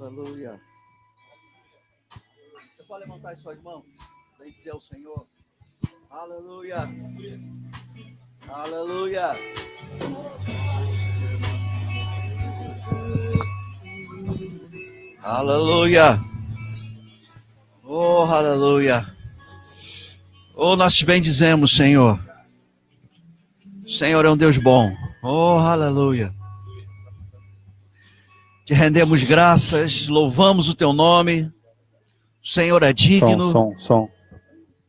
Aleluia. Você pode levantar as suas mãos, bem dizer ao Senhor. Aleluia. Aleluia. Aleluia. Oh, aleluia. Oh, nós te bendizemos, Senhor. O Senhor é um Deus bom. Oh, aleluia. Te rendemos graças, louvamos o teu nome. O Senhor é digno. Som.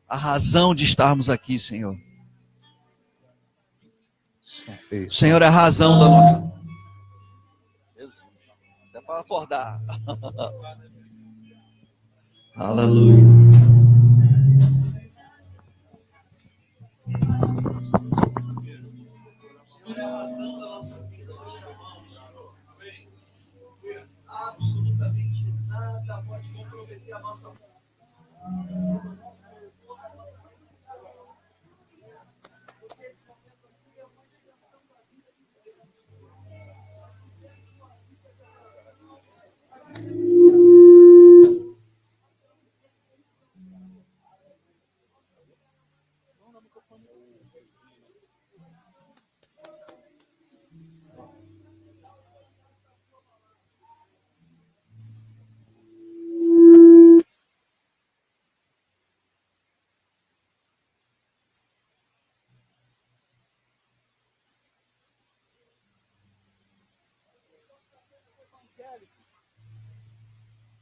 A razão de estarmos aqui, Senhor. O Senhor é a razão da nossa... Jesus, isso é para acordar. Aleluia. O Senhor é a razão da nossa vida, nós chamamos, Senhor. Amém. Absolutamente nada pode comprometer a nossa vida.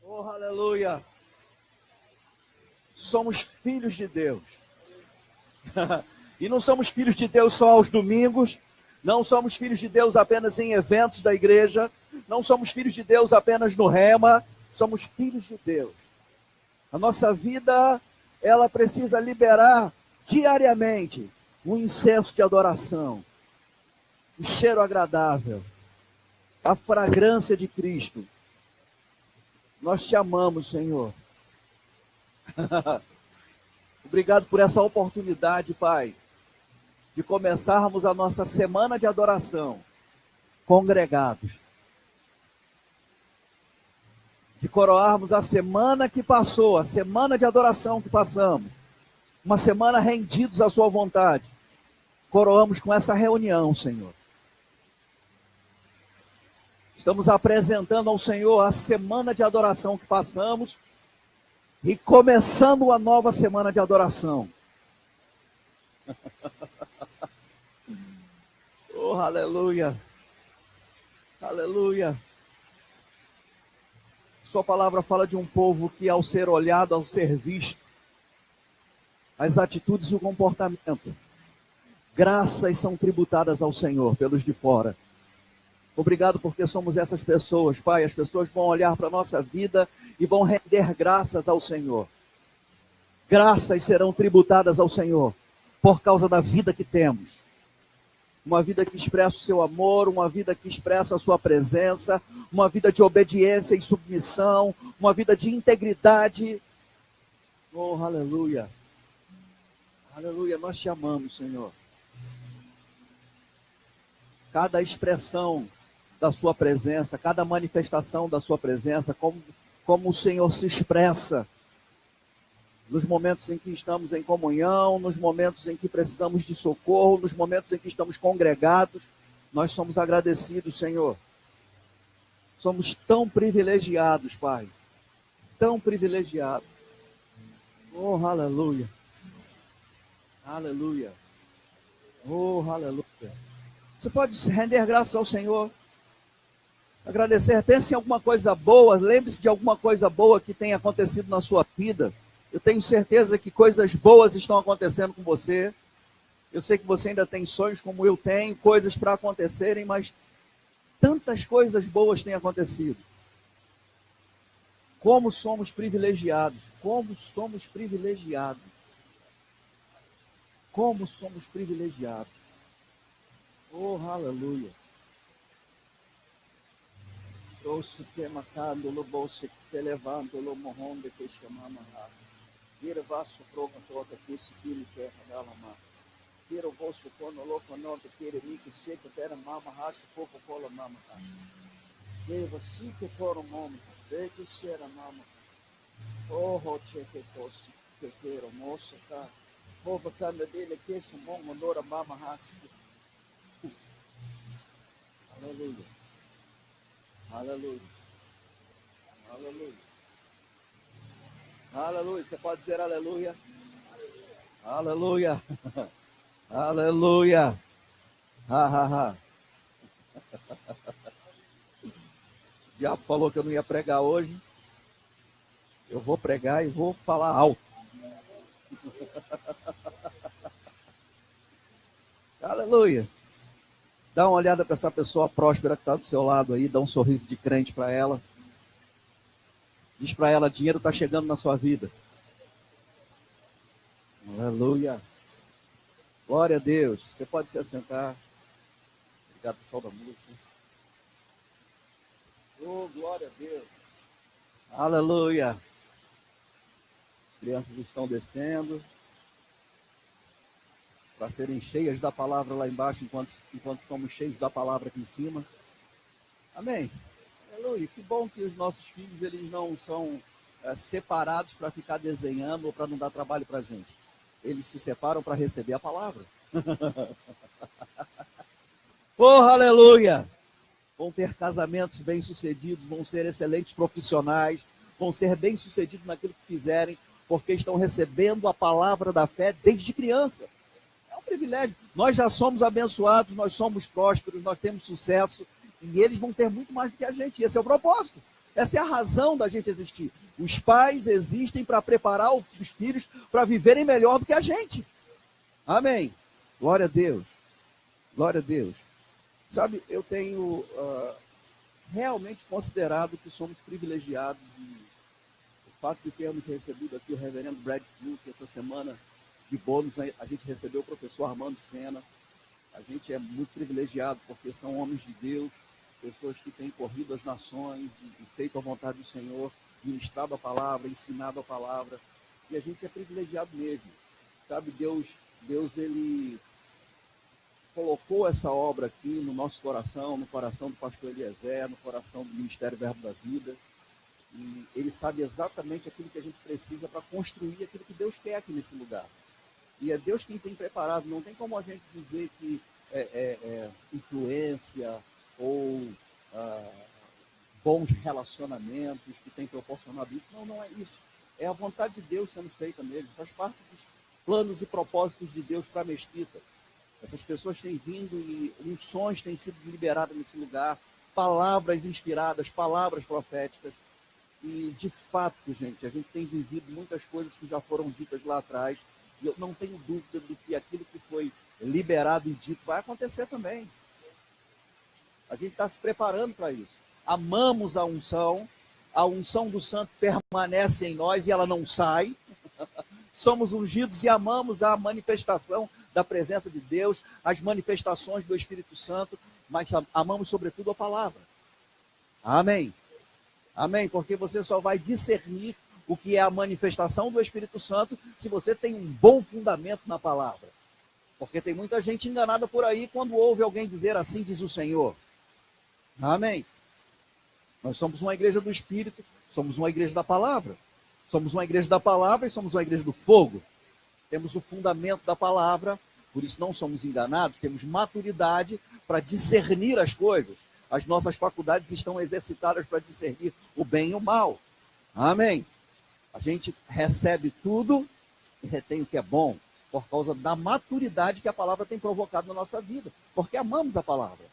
Oh, aleluia. Somos filhos de Deus. E não somos filhos de Deus só aos domingos. Não somos filhos de Deus apenas em eventos da igreja. Não somos filhos de Deus apenas no rema. Somos filhos de Deus. A nossa vida, ela precisa liberar diariamente um incenso de adoração. Um cheiro agradável. A fragrância de Cristo. Nós te amamos, Senhor. Obrigado por essa oportunidade, Pai, de começarmos a nossa semana de adoração congregados. De coroarmos a semana que passou, a semana de adoração que passamos. Uma semana rendidos à sua vontade. Coroamos com essa reunião, Senhor. Estamos apresentando ao Senhor a semana de adoração que passamos e começando uma nova semana de adoração. Oh, aleluia. Aleluia. Sua palavra fala de um povo que, ao ser olhado, ao ser visto, as atitudes e o comportamento, graças são tributadas ao Senhor pelos de fora. Obrigado porque somos essas pessoas, Pai. As pessoas vão olhar para a nossa vida e vão render graças ao Senhor. Graças serão tributadas ao Senhor por causa da vida que temos. Uma vida que expressa o seu amor, uma vida que expressa a sua presença, uma vida de obediência e submissão, uma vida de integridade. Oh, aleluia. Aleluia, nós te amamos, Senhor. Cada expressão da sua presença, cada manifestação da sua presença, como o Senhor se expressa nos momentos em que estamos em comunhão, nos momentos em que precisamos de socorro, nos momentos em que estamos congregados, nós somos agradecidos, Senhor. Somos tão privilegiados, Pai, tão privilegiados. Oh, aleluia, aleluia, oh, aleluia. Você pode render graças ao Senhor, agradecer, pense em alguma coisa boa, lembre-se de alguma coisa boa que tenha acontecido na sua vida. Eu tenho certeza que coisas boas estão acontecendo com você. Eu sei que você ainda tem sonhos como eu tenho, coisas para acontecerem, mas tantas coisas boas têm acontecido. Como somos privilegiados, como somos privilegiados. Como somos privilegiados. Oh, aleluia. Trouxe que matando no bolso que te levando no morrão de que chamamos lá. Vira vaso proga toca que se pile que dala ma. Vira o bolso quando louco não te querer me que seca era mama racha pouco cola mama. Veio você que for o nome, que cheira, mama. Oh, cheque, posso, que queira, moça, tá? Vou botar meu dele aqui, esse bom, mandou a mama, raça. Aleluia. Aleluia. Aleluia. Aleluia. Você pode dizer aleluia? Aleluia. Aleluia. Ha, ha, ha. O diabo falou que eu não ia pregar hoje. Eu vou pregar e vou falar alto. Aleluia. Dá uma olhada para essa pessoa próspera que está do seu lado aí, dá um sorriso de crente para ela. Diz para ela, dinheiro está chegando na sua vida. Aleluia. Glória a Deus. Você pode se assentar. Obrigado, pessoal da música. Oh, glória a Deus. Aleluia. Crianças estão descendo para serem cheias da palavra lá embaixo, enquanto somos cheios da palavra aqui em cima. Amém. Aleluia. Que bom que os nossos filhos eles não são separados para ficar desenhando ou para não dar trabalho para a gente. Eles se separam para receber a palavra. Oh, aleluia! Vão ter casamentos bem-sucedidos, vão ser excelentes profissionais, vão ser bem-sucedidos naquilo que fizerem, porque estão recebendo a palavra da fé desde criança. É um privilégio. Nós já somos abençoados, nós somos prósperos, nós temos sucesso, e eles vão ter muito mais do que a gente. Esse é o propósito. Essa é a razão da gente existir. Os pais existem para preparar os filhos para viverem melhor do que a gente. Amém. Glória a Deus. Glória a Deus. Sabe, eu tenho realmente considerado que somos privilegiados e o fato de termos recebido aqui o reverendo Brad Fluke essa semana de bônus, a gente recebeu o professor Armando Sena. A gente é muito privilegiado porque são homens de Deus, pessoas que têm corrido as nações e feito a vontade do Senhor, ministrado a palavra, ensinado a palavra, e a gente é privilegiado mesmo. Sabe, Deus ele colocou essa obra aqui no nosso coração, no coração do pastor Eliezer, no coração do Ministério Verbo da Vida, e ele sabe exatamente aquilo que a gente precisa para construir aquilo que Deus quer aqui nesse lugar. E é Deus quem tem preparado, não tem como a gente dizer que influência ou bons relacionamentos que tem proporcionado isso. Não, não é isso. É a vontade de Deus sendo feita mesmo, faz parte dos planos e propósitos de Deus para a Mesquita. Essas pessoas têm vindo e unções têm sido liberadas nesse lugar, palavras inspiradas, palavras proféticas. E, de fato, gente, a gente tem vivido muitas coisas que já foram ditas lá atrás. E eu não tenho dúvida de que aquilo que foi liberado e dito vai acontecer também. A gente está se preparando para isso. Amamos a unção do santo permanece em nós e ela não sai. Somos ungidos e amamos a manifestação da presença de Deus, as manifestações do Espírito Santo, mas amamos sobretudo a palavra. Amém. Amém, porque você só vai discernir o que é a manifestação do Espírito Santo se você tem um bom fundamento na palavra. Porque tem muita gente enganada por aí quando ouve alguém dizer assim diz o Senhor. Amém. Nós somos uma igreja do Espírito, somos uma igreja da palavra. Somos uma igreja da palavra e somos uma igreja do fogo. Temos o fundamento da palavra, por isso não somos enganados, temos maturidade para discernir as coisas. As nossas faculdades estão exercitadas para discernir o bem e o mal. Amém. A gente recebe tudo e retém o que é bom, por causa da maturidade que a palavra tem provocado na nossa vida, porque amamos a palavra.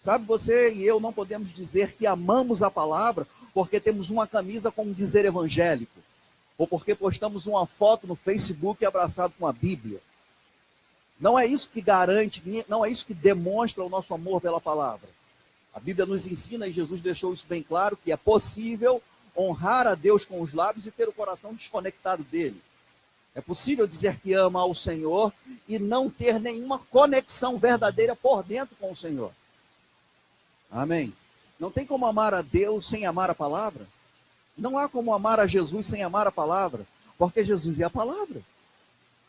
Sabe, você e eu não podemos dizer que amamos a palavra porque temos uma camisa com um dizer evangélico, ou porque postamos uma foto no Facebook abraçado com a Bíblia. Não é isso que garante, não é isso que demonstra o nosso amor pela palavra. A Bíblia nos ensina, e Jesus deixou isso bem claro, que é possível honrar a Deus com os lábios e ter o coração desconectado dele. É possível dizer que ama ao Senhor e não ter nenhuma conexão verdadeira por dentro com o Senhor. Amém. Não tem como amar a Deus sem amar a palavra. Não há como amar a Jesus sem amar a palavra, porque Jesus é a palavra.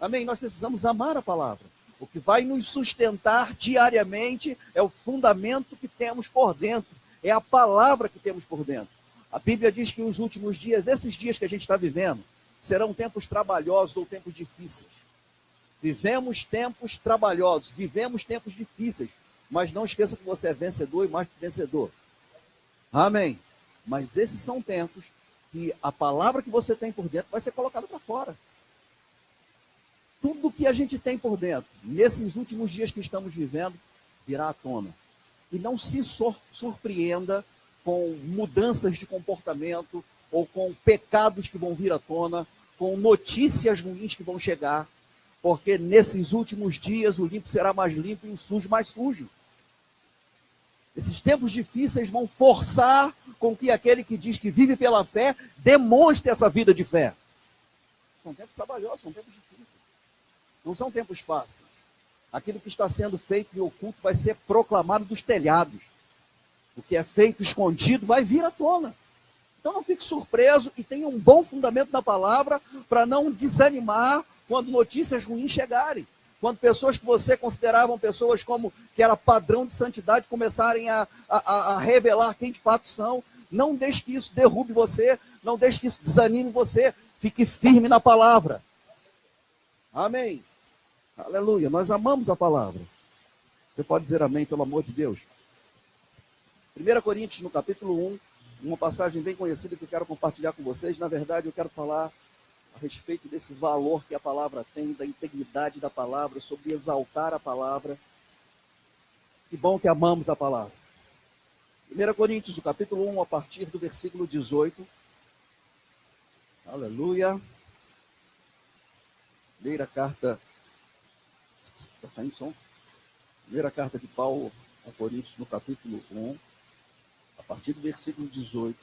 Amém? Nós precisamos amar a palavra. O que vai nos sustentar diariamente é o fundamento que temos por dentro. É a palavra que temos por dentro. A Bíblia diz que os últimos dias, esses dias que a gente está vivendo, serão tempos trabalhosos ou tempos difíceis. Vivemos tempos trabalhosos, vivemos tempos difíceis, mas não esqueça que você é vencedor e mais que vencedor. Amém. Mas esses são tempos que a palavra que você tem por dentro vai ser colocada para fora. Tudo que a gente tem por dentro, nesses últimos dias que estamos vivendo, virá à tona. E não se surpreenda com mudanças de comportamento, ou com pecados que vão vir à tona, com notícias ruins que vão chegar, porque nesses últimos dias o limpo será mais limpo e o sujo mais sujo. Esses tempos difíceis vão forçar com que aquele que diz que vive pela fé demonstre essa vida de fé. São tempos trabalhosos, são tempos difíceis. Não são tempos fáceis. Aquilo que está sendo feito em oculto vai ser proclamado dos telhados. O que é feito escondido vai vir à tona. Então não fique surpreso e tenha um bom fundamento na palavra para não desanimar quando notícias ruins chegarem. Quando pessoas que você consideravam pessoas como que era padrão de santidade começarem a revelar quem de fato são, não deixe que isso derrube você, não deixe que isso desanime você, fique firme na palavra. Amém. Aleluia. Nós amamos a palavra. Você pode dizer amém, pelo amor de Deus. 1 Coríntios, no capítulo 1, uma passagem bem conhecida que eu quero compartilhar com vocês. Na verdade, eu quero falar a respeito desse valor que a palavra tem, da integridade da palavra, sobre exaltar a palavra. Que bom que amamos a palavra. 1 Coríntios, o capítulo 1, a partir do versículo 18. Aleluia. Primeira carta... Está saindo som? Primeira carta de Paulo a Coríntios, no capítulo 1, a partir do versículo 18.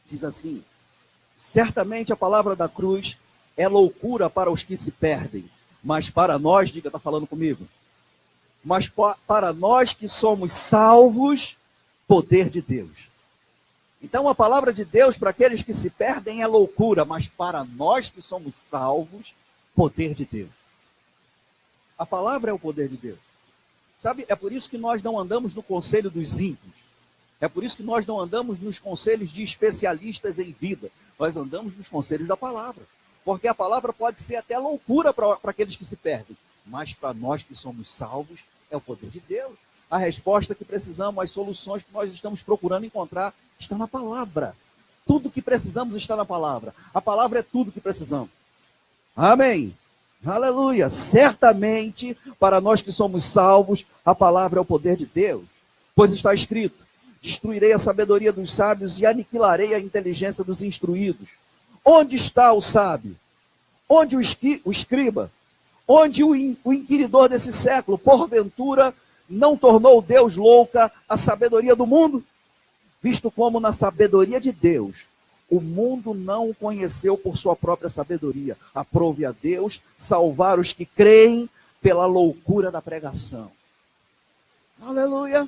Diz assim: certamente a palavra da cruz é loucura para os que se perdem, mas para nós, diga, está falando comigo, mas para nós que somos salvos, poder de Deus. Então a palavra de Deus para aqueles que se perdem é loucura, mas para nós que somos salvos, poder de Deus. A palavra é o poder de Deus. Sabe, é por isso que nós não andamos no conselho dos ímpios. É por isso que nós não andamos nos conselhos de especialistas em vida. Nós andamos nos conselhos da palavra. Porque a palavra pode ser até loucura para aqueles que se perdem. Mas para nós que somos salvos, é o poder de Deus. A resposta que precisamos, as soluções que nós estamos procurando encontrar, está na palavra. Tudo que precisamos está na palavra. A palavra é tudo que precisamos. Amém. Aleluia. Certamente, para nós que somos salvos, a palavra é o poder de Deus. Pois está escrito: destruirei a sabedoria dos sábios e aniquilarei a inteligência dos instruídos. Onde está o sábio? Onde o escriba? Onde o inquiridor desse século? Porventura, não tornou Deus louca a sabedoria do mundo? Visto como na sabedoria de Deus, o mundo não o conheceu por sua própria sabedoria. Aprove a Deus salvar os que creem pela loucura da pregação. Aleluia.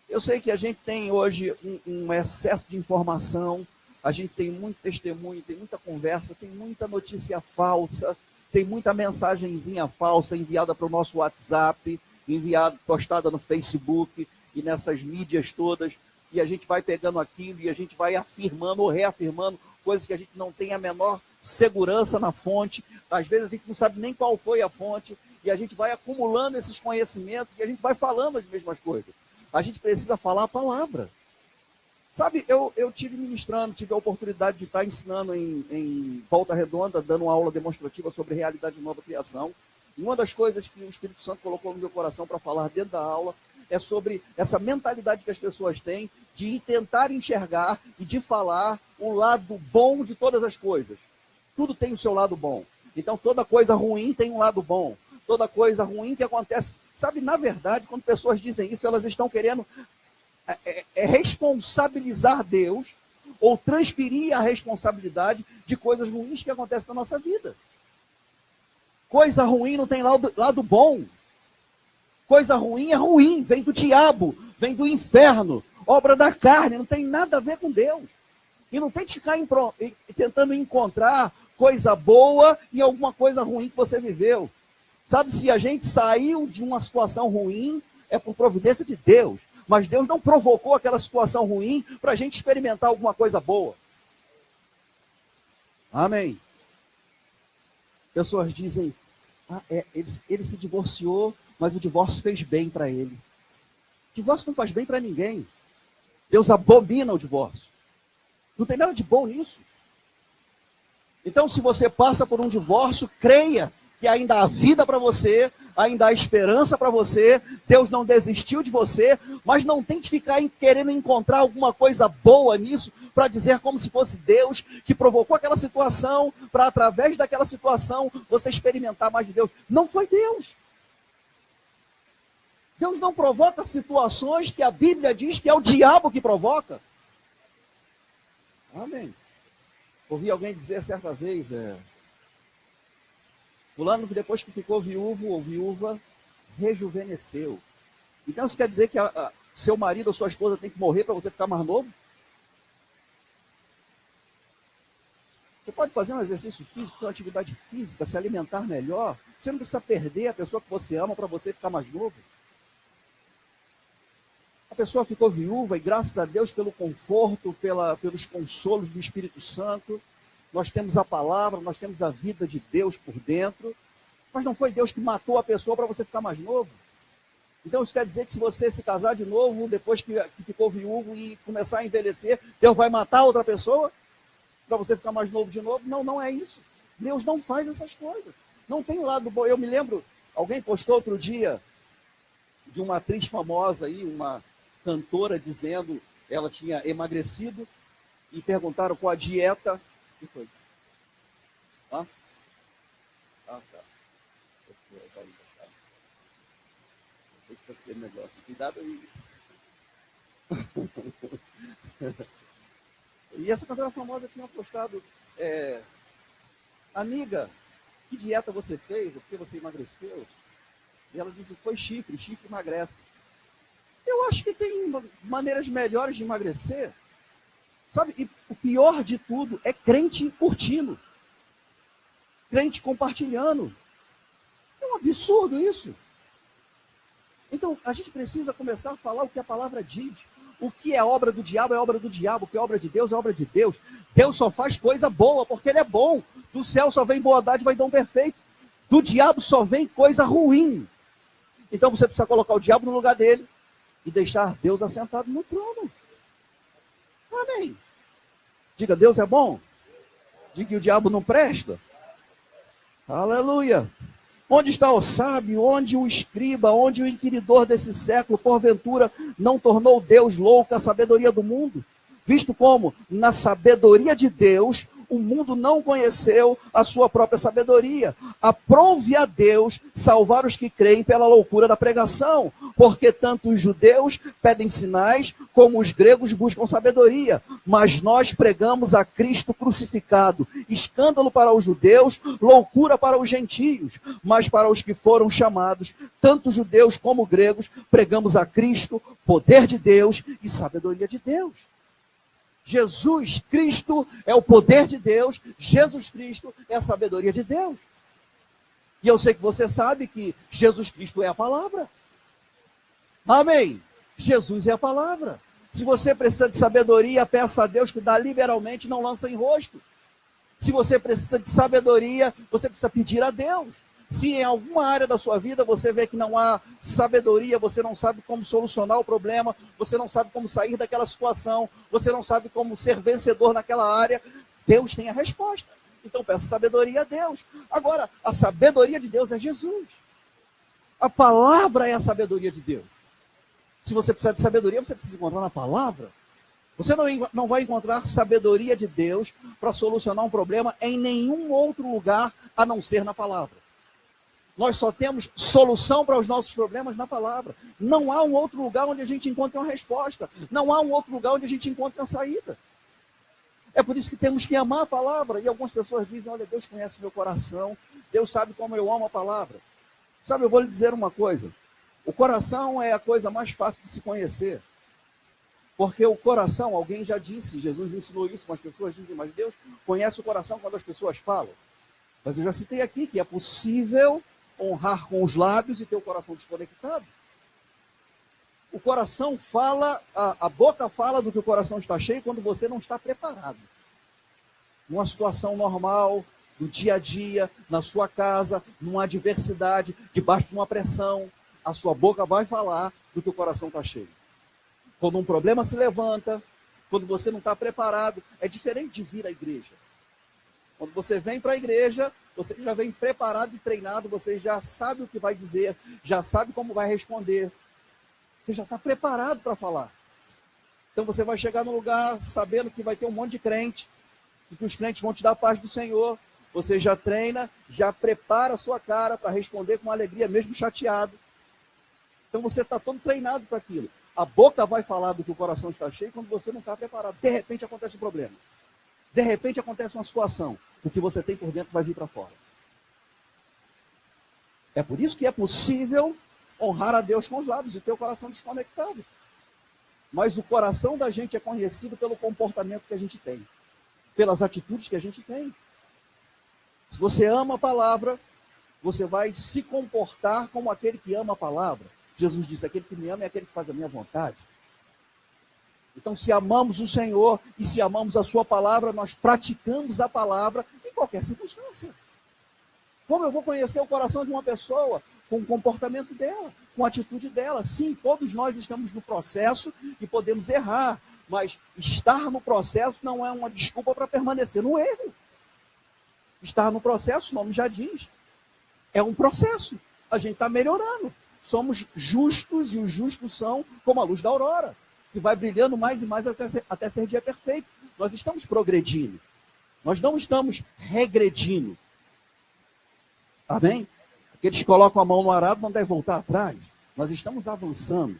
Eu sei que a gente tem hoje um excesso de informação, a gente tem muito testemunho, tem muita conversa, tem muita notícia falsa, tem muita mensagenzinha falsa enviada para o nosso WhatsApp, postada no Facebook e nessas mídias todas, e a gente vai pegando aquilo e a gente vai afirmando ou reafirmando coisas que a gente não tem a menor segurança na fonte. Às vezes a gente não sabe nem qual foi a fonte, e a gente vai acumulando esses conhecimentos e a gente vai falando as mesmas coisas. A gente precisa falar a palavra. Sabe, eu tive ministrando, tive a oportunidade de estar ensinando em Volta Redonda, dando uma aula demonstrativa sobre realidade de nova criação. E uma das coisas que o Espírito Santo colocou no meu coração para falar dentro da aula é sobre essa mentalidade que as pessoas têm de tentar enxergar e de falar o lado bom de todas as coisas. Tudo tem o seu lado bom. Então toda coisa ruim tem um lado bom. Toda coisa ruim que acontece. Sabe, na verdade, quando pessoas dizem isso, elas estão querendo responsabilizar Deus ou transferir a responsabilidade de coisas ruins que acontecem na nossa vida. Coisa ruim não tem lado bom. Coisa ruim é ruim, vem do diabo, vem do inferno, obra da carne, não tem nada a ver com Deus. E não tem que ficar tentando encontrar coisa boa em alguma coisa ruim que você viveu. Sabe, se a gente saiu de uma situação ruim, é por providência de Deus. Mas Deus não provocou aquela situação ruim para a gente experimentar alguma coisa boa. Amém. Pessoas dizem, ele se divorciou, mas o divórcio fez bem para ele. Divórcio não faz bem para ninguém. Deus abomina o divórcio. Não tem nada de bom nisso. Então, se você passa por um divórcio, creia que ainda há vida para você, ainda há esperança para você, Deus não desistiu de você, mas não tente ficar querendo encontrar alguma coisa boa nisso, para dizer como se fosse Deus que provocou aquela situação, para através daquela situação você experimentar mais de Deus. Não foi Deus. Deus não provoca situações que a Bíblia diz que é o diabo que provoca. Amém. Ouvi alguém dizer certa vez, fulano que depois que ficou viúvo ou viúva, rejuvenesceu. Então isso quer dizer que seu marido ou sua esposa tem que morrer para você ficar mais novo? Você pode fazer um exercício físico, uma atividade física, se alimentar melhor. Você não precisa perder a pessoa que você ama para você ficar mais novo. A pessoa ficou viúva e graças a Deus pelo conforto, pelos consolos do Espírito Santo, nós temos a palavra, nós temos a vida de Deus por dentro, mas não foi Deus que matou a pessoa para você ficar mais novo. Então isso quer dizer que se você se casar de novo, depois que ficou viúvo e começar a envelhecer, Deus vai matar outra pessoa para você ficar mais novo de novo? Não, não é isso. Deus não faz essas coisas. Não tem um lado bom. Eu me lembro, alguém postou outro dia de uma atriz famosa aí, uma cantora dizendo ela tinha emagrecido e perguntaram qual a dieta. O que foi? Tá. Eu sei que tá aquele negócio. Cuidado aí. E essa cantora famosa tinha postado, amiga, que dieta você fez? Por que você emagreceu? E ela disse, foi chifre emagrece. Eu acho que tem maneiras melhores de emagrecer. Sabe, e o pior de tudo é crente curtindo. Crente compartilhando. É um absurdo isso. Então, a gente precisa começar a falar o que a palavra diz. O que é obra do diabo é obra do diabo. O que é obra de Deus é obra de Deus. Deus só faz coisa boa porque Ele é bom. Do céu só vem boa dádiva e dom perfeito. Do diabo só vem coisa ruim. Então você precisa colocar o diabo no lugar dele e deixar Deus assentado no trono. Amém. Diga, Deus é bom. Diga que o diabo não presta. Aleluia. Onde está o sábio? Onde o escriba? Onde o inquiridor desse século, porventura, não tornou Deus louco a sabedoria do mundo? Visto como, na sabedoria de Deus, o mundo não conheceu a sua própria sabedoria. Aprove a Deus salvar os que creem pela loucura da pregação, porque tanto os judeus pedem sinais, como os gregos buscam sabedoria. Mas nós pregamos a Cristo crucificado, escândalo para os judeus, loucura para os gentios. Mas para os que foram chamados, tanto judeus como gregos, pregamos a Cristo, poder de Deus e sabedoria de Deus. Jesus Cristo é o poder de Deus, Jesus Cristo é a sabedoria de Deus. E eu sei que você sabe que Jesus Cristo é a palavra. Amém. Jesus é a palavra. Se você precisa de sabedoria, peça a Deus que dá liberalmente, não lança em rosto. Se você precisa de sabedoria, você precisa pedir a Deus. Se em alguma área da sua vida você vê que não há sabedoria, você não sabe como solucionar o problema, você não sabe como sair daquela situação, você não sabe como ser vencedor naquela área, Deus tem a resposta. Então peça sabedoria a Deus. Agora, a sabedoria de Deus é Jesus. A palavra é a sabedoria de Deus. Se você precisar de sabedoria, você precisa encontrar na palavra. Você não vai encontrar sabedoria de Deus para solucionar um problema em nenhum outro lugar a não ser na palavra. Nós só temos solução para os nossos problemas na palavra. Não há um outro lugar onde a gente encontre uma resposta. Não há um outro lugar onde a gente encontre uma saída. É por isso que temos que amar a palavra. E algumas pessoas dizem, olha, Deus conhece meu coração. Deus sabe como eu amo a palavra. Sabe, eu vou lhe dizer uma coisa. O coração é a coisa mais fácil de se conhecer. Porque o coração, alguém já disse, Jesus ensinou isso, mas as pessoas dizem, mas Deus conhece o coração quando as pessoas falam. Mas eu já citei aqui que é possível honrar com os lábios e ter o coração desconectado. O coração fala, a boca fala do que o coração está cheio quando você não está preparado. Numa situação normal, no dia a dia, na sua casa, numa adversidade, debaixo de uma pressão, a sua boca vai falar do que o coração está cheio. Quando um problema se levanta, quando você não está preparado, é diferente de vir à igreja. Quando você vem para a igreja, você já vem preparado e treinado, você já sabe o que vai dizer, já sabe como vai responder. Você já está preparado para falar. Então você vai chegar no lugar sabendo que vai ter um monte de crente, e que os crentes vão te dar a paz do Senhor. Você já treina, já prepara a sua cara para responder com alegria, mesmo chateado. Então você está todo treinado para aquilo. A boca vai falar do que o coração está cheio quando você não está preparado. De repente acontece um problema. De repente acontece uma situação. O que você tem por dentro vai vir para fora. É por isso que é possível honrar a Deus com os lábios e ter o coração desconectado. Mas o coração da gente é conhecido pelo comportamento que a gente tem, pelas atitudes que a gente tem. Se você ama a palavra, você vai se comportar como aquele que ama a palavra. Jesus disse, aquele que me ama é aquele que faz a minha vontade. Então, se amamos o Senhor e se amamos a sua palavra, nós praticamos a palavra em qualquer circunstância. Como eu vou conhecer o coração de uma pessoa? Com o comportamento dela, com a atitude dela. Sim, todos nós estamos no processo e podemos errar, mas estar no processo não é uma desculpa para permanecer no erro. Estar no processo, o nome já diz, é um processo. A gente está melhorando. Somos justos e os justos são como a luz da aurora, que vai brilhando mais e mais até ser dia perfeito. Nós estamos progredindo. Nós não estamos regredindo. Amém? Aqueles que colocam a mão no arado não devem voltar atrás. Nós estamos avançando.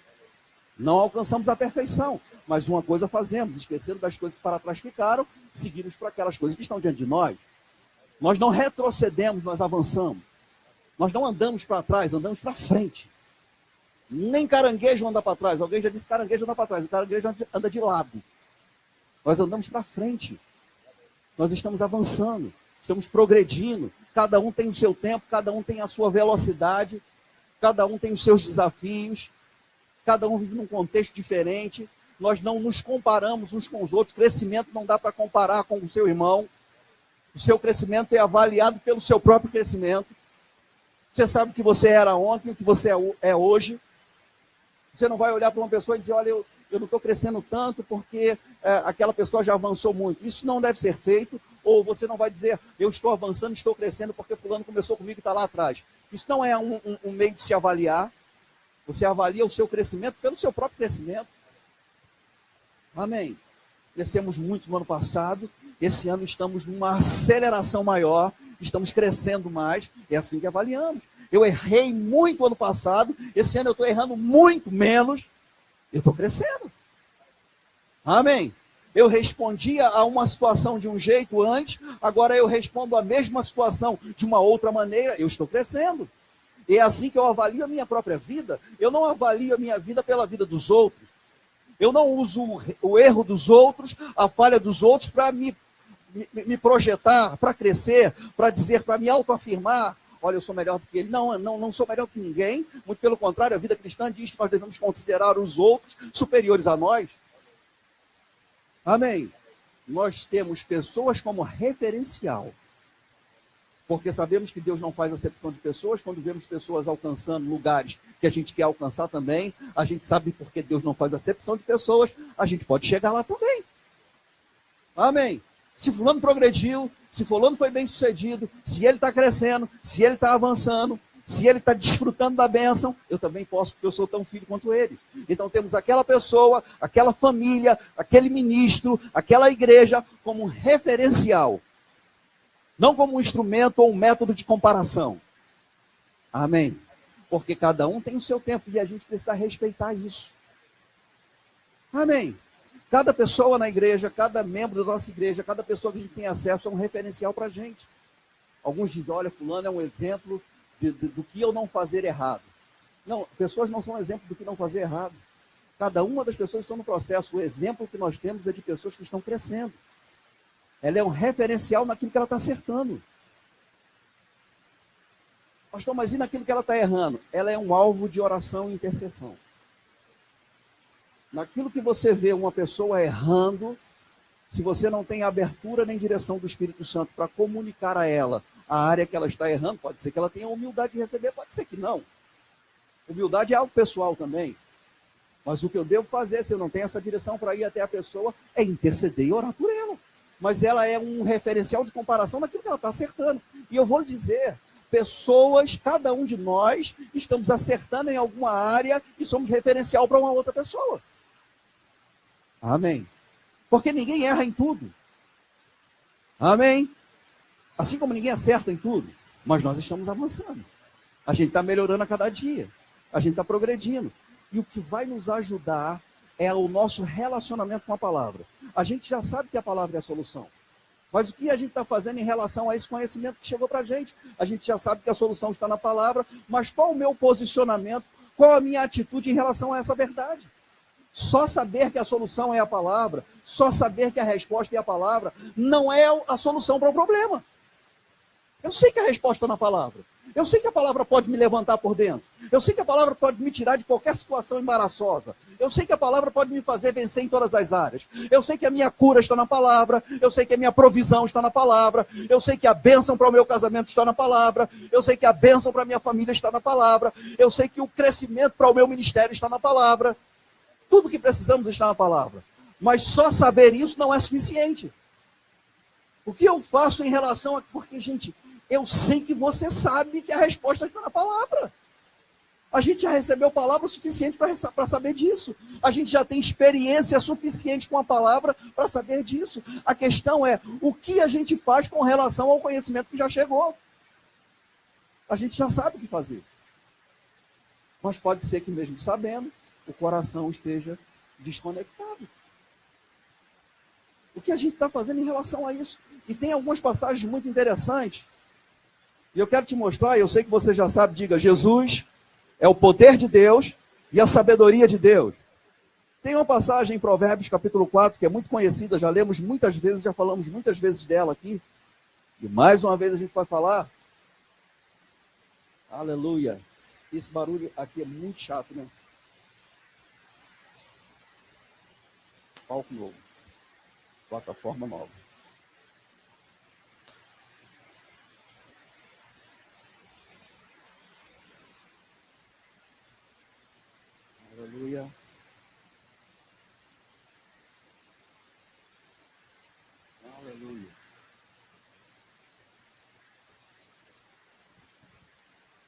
Não alcançamos a perfeição, mas uma coisa fazemos, esquecendo das coisas que para trás ficaram, seguimos para aquelas coisas que estão diante de nós. Nós não retrocedemos, nós avançamos. Nós não andamos para trás, andamos para frente. Nem caranguejo anda para trás. Alguém já disse caranguejo anda para trás. O caranguejo anda de lado. Nós andamos para frente. Nós estamos avançando. Estamos progredindo. Cada um tem o seu tempo, cada um tem a sua velocidade, cada um tem os seus desafios, cada um vive num contexto diferente. Nós não nos comparamos uns com os outros. Crescimento não dá para comparar com o seu irmão. O seu crescimento é avaliado pelo seu próprio crescimento. Você sabe o que você era ontem, o que você é hoje. Você não vai olhar para uma pessoa e dizer, olha, eu não estou crescendo tanto porque aquela pessoa já avançou muito. Isso não deve ser feito. Ou você não vai dizer, eu estou avançando, estou crescendo porque fulano começou comigo e está lá atrás. Isso não é um meio de se avaliar. Você avalia o seu crescimento pelo seu próprio crescimento. Amém. Crescemos muito no ano passado. Esse ano estamos numa aceleração maior. Estamos crescendo mais. É assim que avaliamos. Eu errei muito ano passado. Esse ano eu estou errando muito menos. Eu estou crescendo. Amém. Eu respondia a uma situação de um jeito antes, agora eu respondo a mesma situação de uma outra maneira, eu estou crescendo. E é assim que eu avalio a minha própria vida. Eu não avalio a minha vida pela vida dos outros. Eu não uso o erro dos outros, a falha dos outros para me projetar, para crescer, para dizer, para me autoafirmar, olha, eu sou melhor do que ele. Não sou melhor que ninguém, muito pelo contrário, a vida cristã diz que nós devemos considerar os outros superiores a nós. Amém. Nós temos pessoas como referencial. Porque sabemos que Deus não faz acepção de pessoas. Quando vemos pessoas alcançando lugares que a gente quer alcançar também, a gente sabe porque Deus não faz acepção de pessoas, a gente pode chegar lá também. Amém. Se fulano progrediu, se fulano foi bem sucedido, se ele está crescendo, se ele está avançando, se ele está desfrutando da bênção, eu também posso, porque eu sou tão filho quanto ele. Então temos aquela pessoa, aquela família, aquele ministro, aquela igreja como um referencial. Não como um instrumento ou um método de comparação. Amém. Porque cada um tem o seu tempo e a gente precisa respeitar isso. Amém. Cada pessoa na igreja, cada membro da nossa igreja, cada pessoa que a gente tem acesso é um referencial para a gente. Alguns dizem, olha, fulano é um exemplo do que eu não fazer errado. Não, pessoas não são exemplo do que não fazer errado. Cada uma das pessoas está no processo. O exemplo que nós temos é de pessoas que estão crescendo. Ela é um referencial naquilo que ela está acertando. Pastor, mas e naquilo que ela está errando? Ela é um alvo de oração e intercessão. Naquilo que você vê uma pessoa errando, se você não tem abertura nem direção do Espírito Santo para comunicar a ela a área que ela está errando, pode ser que ela tenha humildade de receber, pode ser que não. Humildade é algo pessoal também. Mas o que eu devo fazer, se eu não tenho essa direção para ir até a pessoa, é interceder e orar por ela. Mas ela é um referencial de comparação daquilo que ela está acertando. E eu vou dizer, pessoas, cada um de nós, estamos acertando em alguma área e somos referencial para uma outra pessoa. Amém. Porque ninguém erra em tudo. Amém. Assim como ninguém acerta em tudo. Mas nós estamos avançando. A gente está melhorando a cada dia. A gente está progredindo. E o que vai nos ajudar é o nosso relacionamento com a palavra. A gente já sabe que a palavra é a solução. Mas o que a gente está fazendo em relação a esse conhecimento que chegou para a gente? A gente já sabe que a solução está na palavra, mas qual o meu posicionamento, qual a minha atitude em relação a essa verdade? Só saber que a solução é a palavra, só saber que a resposta é a palavra, não é a solução para o problema. Eu sei que a resposta está na palavra. Eu sei que a palavra pode me levantar por dentro. Eu sei que a palavra pode me tirar de qualquer situação embaraçosa. Eu sei que a palavra pode me fazer vencer em todas as áreas. Eu sei que a minha cura está na palavra. Eu sei que a minha provisão está na palavra. Eu sei que a bênção para o meu casamento está na palavra. Eu sei que a bênção para a minha família está na palavra. Eu sei que o crescimento para o meu ministério está na palavra. Tudo que precisamos está na palavra. Mas só saber isso não é suficiente. O que eu faço em relação a... Porque, gente, eu sei que você sabe que a resposta está na palavra. A gente já recebeu palavra suficiente para saber disso. A gente já tem experiência suficiente com a palavra para saber disso. A questão é, o que a gente faz com relação ao conhecimento que já chegou? A gente já sabe o que fazer. Mas pode ser que mesmo sabendo, o coração esteja desconectado. O que a gente está fazendo em relação a isso? E tem algumas passagens muito interessantes. E eu quero te mostrar, eu sei que você já sabe, diga, Jesus é o poder de Deus e a sabedoria de Deus. Tem uma passagem em Provérbios capítulo 4, que é muito conhecida, já lemos muitas vezes, já falamos muitas vezes dela aqui. E mais uma vez a gente vai falar. Aleluia. Esse barulho aqui é muito chato, né? Palco novo. Plataforma nova. Aleluia. Aleluia.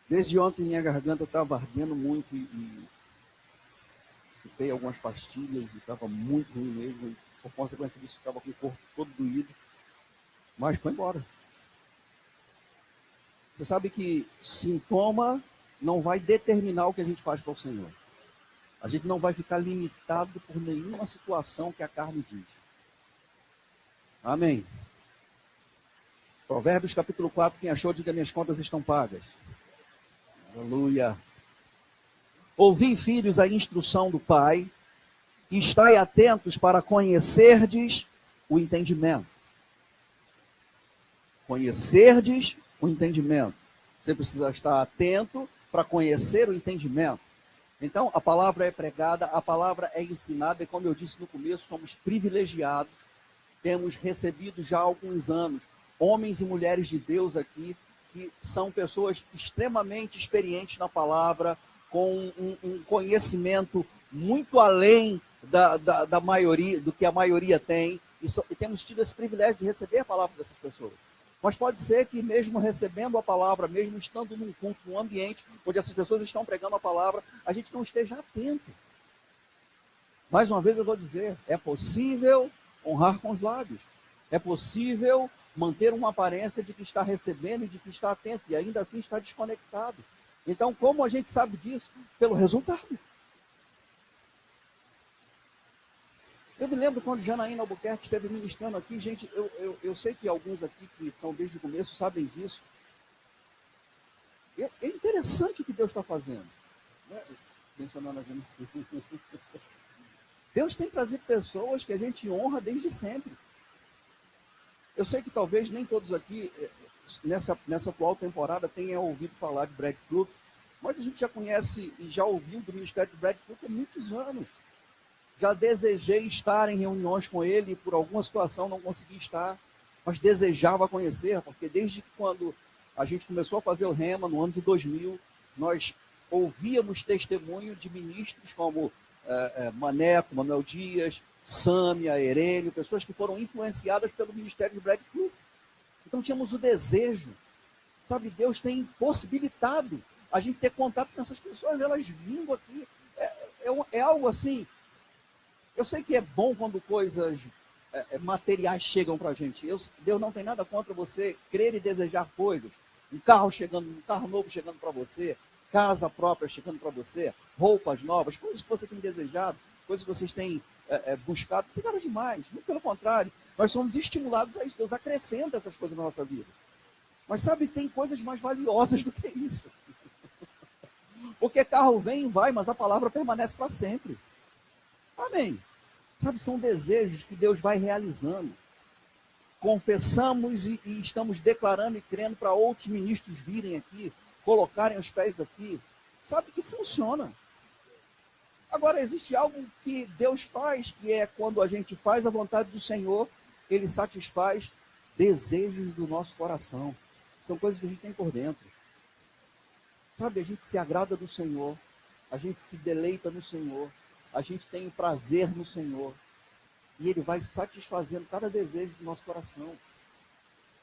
Desde ontem minha garganta estava ardendo muito e chupei algumas pastilhas e estava muito ruim mesmo. E, por consequência disso, estava com o corpo todo doído. Mas foi embora. Você sabe que sintoma não vai determinar o que a gente faz para o Senhor. A gente não vai ficar limitado por nenhuma situação que a carne diz. Amém. Provérbios capítulo 4, quem achou, diga, minhas contas estão pagas. Aleluia. Ouvi, filhos, a instrução do Pai, e estai atentos para conhecerdes o entendimento. Conhecerdes o entendimento. Você precisa estar atento para conhecer o entendimento. Então, a palavra é pregada, a palavra é ensinada, e como eu disse no começo, somos privilegiados. Temos recebido já há alguns anos homens e mulheres de Deus aqui, que são pessoas extremamente experientes na palavra, com um conhecimento muito além da maioria, do que a maioria tem, e temos tido esse privilégio de receber a palavra dessas pessoas. Mas pode ser que mesmo recebendo a palavra, mesmo estando num culto, num ambiente onde essas pessoas estão pregando a palavra, a gente não esteja atento. Mais uma vez eu vou dizer, é possível honrar com os lábios. É possível manter uma aparência de que está recebendo e de que está atento, e ainda assim está desconectado. Então, como a gente sabe disso? Pelo resultado. Eu me lembro quando Janaína Albuquerque esteve ministrando aqui, gente, eu sei que alguns aqui que estão desde o começo sabem disso. É interessante o que Deus está fazendo. Mencionando a gente. Deus tem trazido pessoas que a gente honra desde sempre. Eu sei que talvez nem todos aqui, nessa atual temporada, tenham ouvido falar de Brad Fluke, mas a gente já conhece e já ouviu do ministério de Brad Fluke há muitos anos. Já desejei estar em reuniões com ele, e por alguma situação não consegui estar, mas desejava conhecer, porque desde quando a gente começou a fazer o Rema, no ano de 2000, nós ouvíamos testemunho de ministros como Maneco, Manuel Dias, Sâmia, Herênio, pessoas que foram influenciadas pelo ministério de Brad Fluke. Então tínhamos o desejo, sabe, Deus tem possibilitado a gente ter contato com essas pessoas, elas vindo aqui, é algo assim. Eu sei que é bom quando coisas materiais chegam para a gente. Deus não tem nada contra você crer e desejar coisas. Um carro chegando, um carro novo chegando para você, casa própria chegando para você, roupas novas, coisas que você tem desejado, coisas que vocês têm buscado. Não tem nada demais, muito pelo contrário. Nós somos estimulados a isso. Deus acrescenta essas coisas na nossa vida. Mas sabe, tem coisas mais valiosas do que isso. Porque carro vem e vai, mas a palavra permanece para sempre. Amém. Sabe, são desejos que Deus vai realizando. Confessamos e estamos declarando e crendo para outros ministros virem aqui, colocarem os pés aqui. Sabe que funciona. Agora, existe algo que Deus faz, que é quando a gente faz a vontade do Senhor, Ele satisfaz desejos do nosso coração. São coisas que a gente tem por dentro. Sabe, a gente se agrada do Senhor, a gente se deleita no Senhor, a gente tem prazer no Senhor. E Ele vai satisfazendo cada desejo do nosso coração.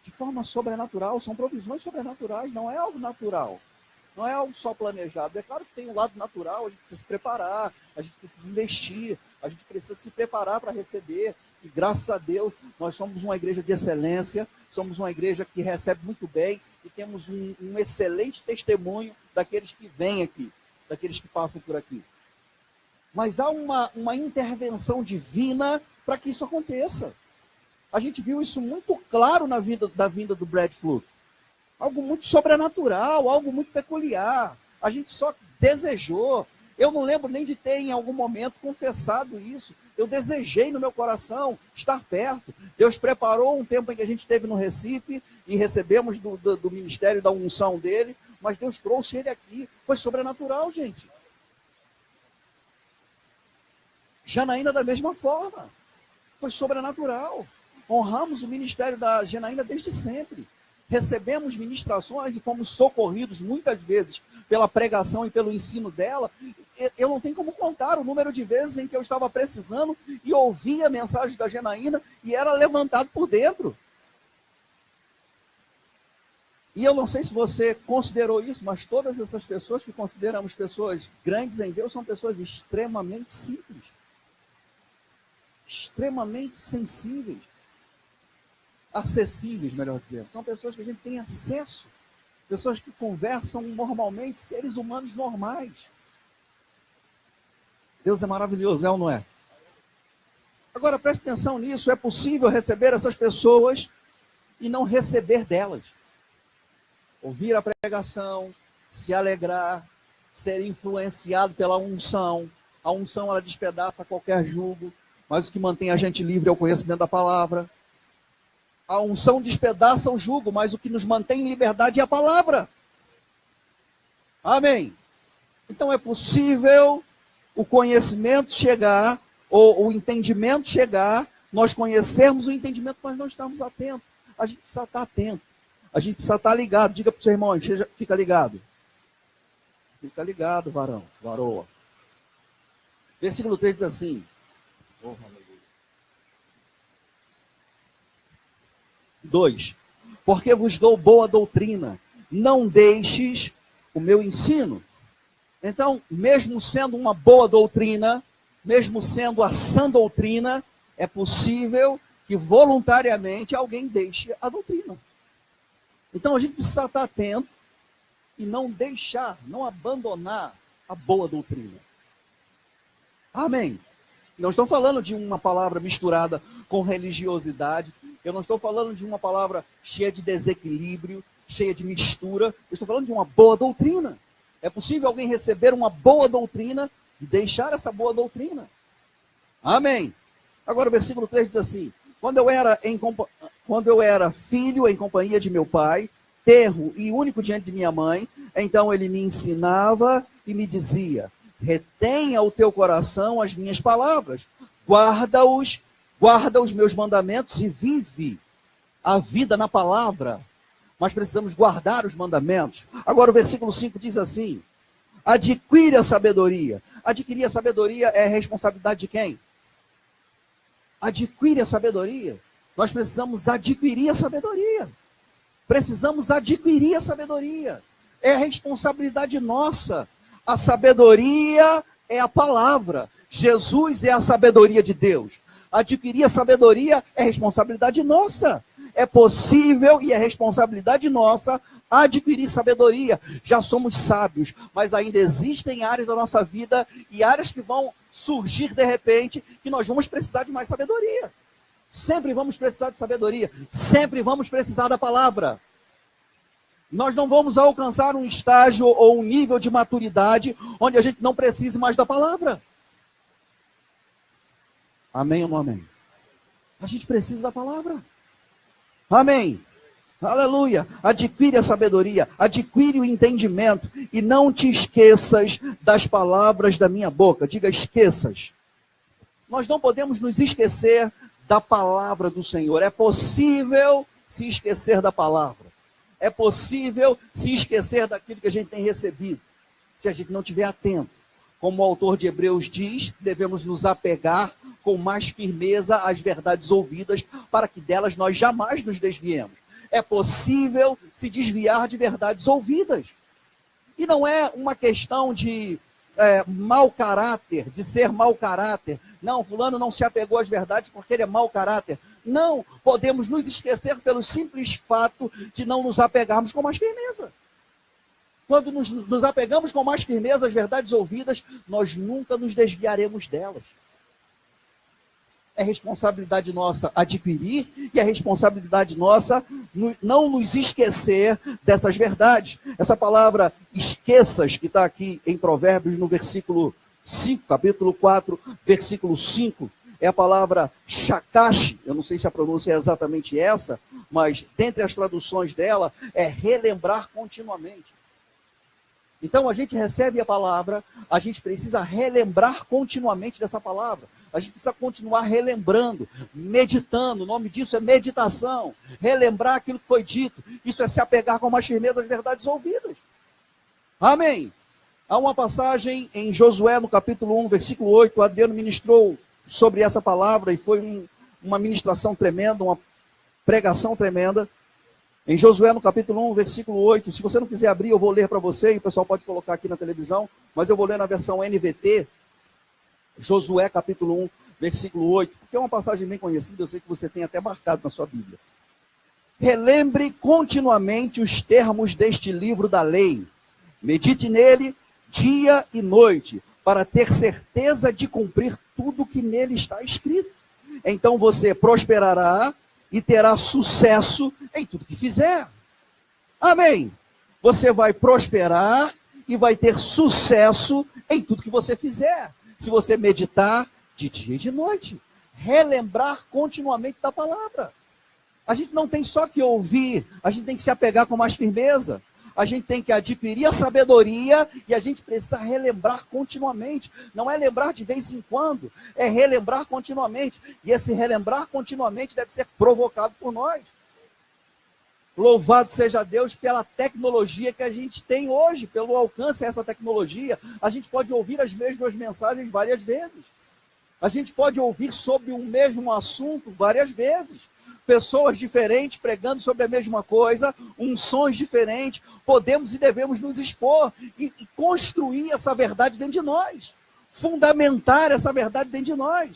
De forma sobrenatural, são provisões sobrenaturais, não é algo natural. Não é algo só planejado. É claro que tem um lado natural, a gente precisa se preparar, a gente precisa investir, a gente precisa se preparar para receber. E graças a Deus, nós somos uma igreja de excelência, somos uma igreja que recebe muito bem e temos um excelente testemunho daqueles que vêm aqui, daqueles que passam por aqui. Mas há uma intervenção divina para que isso aconteça. A gente viu isso muito claro na vinda do Brad Fluke. Algo muito sobrenatural, algo muito peculiar. A gente só desejou. Eu não lembro nem de ter em algum momento confessado isso. Eu desejei no meu coração estar perto. Deus preparou um tempo em que a gente esteve no Recife e recebemos do ministério da unção dele, mas Deus trouxe ele aqui. Foi sobrenatural, gente. Janaína da mesma forma. Foi sobrenatural. Honramos o ministério da Janaína desde sempre. Recebemos ministrações e fomos socorridos muitas vezes pela pregação e pelo ensino dela. Eu não tenho como contar o número de vezes em que eu estava precisando e ouvia a mensagem da Janaína e era levantado por dentro. E eu não sei se você considerou isso, mas todas essas pessoas que consideramos pessoas grandes em Deus são pessoas extremamente simples, extremamente sensíveis, acessíveis, melhor dizendo. São pessoas que a gente tem acesso, pessoas que conversam normalmente, seres humanos normais. Deus é maravilhoso, é ou não é? Agora preste atenção nisso, é possível receber essas pessoas e não receber delas. Ouvir a pregação, se alegrar, ser influenciado pela unção. A unção, ela despedaça qualquer jugo, mas o que mantém a gente livre é o conhecimento da palavra. A unção despedaça o jugo, mas o que nos mantém em liberdade é a palavra. Amém. Então é possível o conhecimento chegar, ou o entendimento chegar, nós conhecermos o entendimento, mas não estamos atentos. A gente precisa estar atento. A gente precisa estar ligado. Diga para o seu irmão, fica ligado. Fica ligado, varão, varoa. Versículo 3 diz assim. 2. Porque vos dou boa doutrina, não deixes o meu ensino. Então, mesmo sendo uma boa doutrina, mesmo sendo a sã doutrina, é possível que voluntariamente alguém deixe a doutrina. Então, a gente precisa estar atento e não deixar, não abandonar a boa doutrina. Amém. Não estou falando de uma palavra misturada com religiosidade. Eu não estou falando de uma palavra cheia de desequilíbrio, cheia de mistura. Eu estou falando de uma boa doutrina. É possível alguém receber uma boa doutrina e deixar essa boa doutrina. Amém. Agora o versículo 3 diz assim: quando eu era filho em companhia de meu pai, tenro e único diante de minha mãe, então ele me ensinava e me dizia: retenha o teu coração as minhas palavras, guarda os meus mandamentos e vive a vida na palavra. Mas precisamos guardar os mandamentos. Agora o versículo 5 diz assim: adquire a sabedoria. Adquirir a sabedoria é responsabilidade de quem? Adquire a sabedoria. Nós precisamos adquirir a sabedoria. Precisamos adquirir a sabedoria. É responsabilidade nossa. A sabedoria é a palavra. Jesus é a sabedoria de Deus. Adquirir a sabedoria é responsabilidade nossa. É possível e é responsabilidade nossa adquirir sabedoria. Já somos sábios, mas ainda existem áreas da nossa vida e áreas que vão surgir de repente que nós vamos precisar de mais sabedoria. Sempre vamos precisar de sabedoria. Sempre vamos precisar da palavra. Nós não vamos alcançar um estágio ou um nível de maturidade onde a gente não precise mais da palavra. Amém ou não amém? A gente precisa da palavra. Amém. Aleluia. Adquire a sabedoria, adquire o entendimento e não te esqueças das palavras da minha boca. Diga, esqueças. Nós não podemos nos esquecer da palavra do Senhor. É possível se esquecer da palavra. É possível se esquecer daquilo que a gente tem recebido, se a gente não estiver atento. Como o autor de Hebreus diz, devemos nos apegar com mais firmeza às verdades ouvidas, para que delas nós jamais nos desviemos. É possível se desviar de verdades ouvidas. E não é uma questão de mau caráter, de ser mau caráter. Não, fulano não se apegou às verdades porque ele é mau caráter. Não, podemos nos esquecer pelo simples fato de não nos apegarmos com mais firmeza. Quando nos apegamos com mais firmeza às verdades ouvidas, nós nunca nos desviaremos delas. É responsabilidade nossa adquirir e é responsabilidade nossa não nos esquecer dessas verdades. Essa palavra esqueças, que está aqui em Provérbios no versículo 5, capítulo 4, versículo 5, é a palavra shakash. Eu não sei se a pronúncia é exatamente essa, mas dentre as traduções dela é relembrar continuamente. Então a gente recebe a palavra, a gente precisa relembrar continuamente dessa palavra. A gente precisa continuar relembrando, meditando. O nome disso é meditação. Relembrar aquilo que foi dito. Isso é se apegar com mais firmeza às verdades ouvidas. Amém. Há uma passagem em Josué, no capítulo 1, versículo 8. O Adriano ministrou sobre essa palavra e foi uma ministração tremenda, uma pregação tremenda. Em Josué, no capítulo 1, versículo 8, se você não quiser abrir, eu vou ler para você, e o pessoal pode colocar aqui na televisão, mas eu vou ler na versão NVT, Josué, capítulo 1, versículo 8, porque é uma passagem bem conhecida, eu sei que você tem até marcado na sua Bíblia. Relembre continuamente os termos deste livro da lei, medite nele dia e noite, para ter certeza de cumprir tudo que nele está escrito. Então você prosperará e terá sucesso em tudo que fizer. Amém. Você vai prosperar e vai ter sucesso em tudo que você fizer. Se você meditar de dia e de noite. Relembrar continuamente da palavra. A gente não tem só que ouvir, a gente tem que se apegar com mais firmeza. A gente tem que adquirir a sabedoria e a gente precisa relembrar continuamente. Não é lembrar de vez em quando, é relembrar continuamente. E esse relembrar continuamente deve ser provocado por nós. Louvado seja Deus pela tecnologia que a gente tem hoje, pelo alcance dessa tecnologia. A gente pode ouvir as mesmas mensagens várias vezes. A gente pode ouvir sobre o mesmo assunto várias vezes. Pessoas diferentes pregando sobre a mesma coisa, unções diferentes. Podemos e devemos nos expor e construir essa verdade dentro de nós. Fundamentar essa verdade dentro de nós.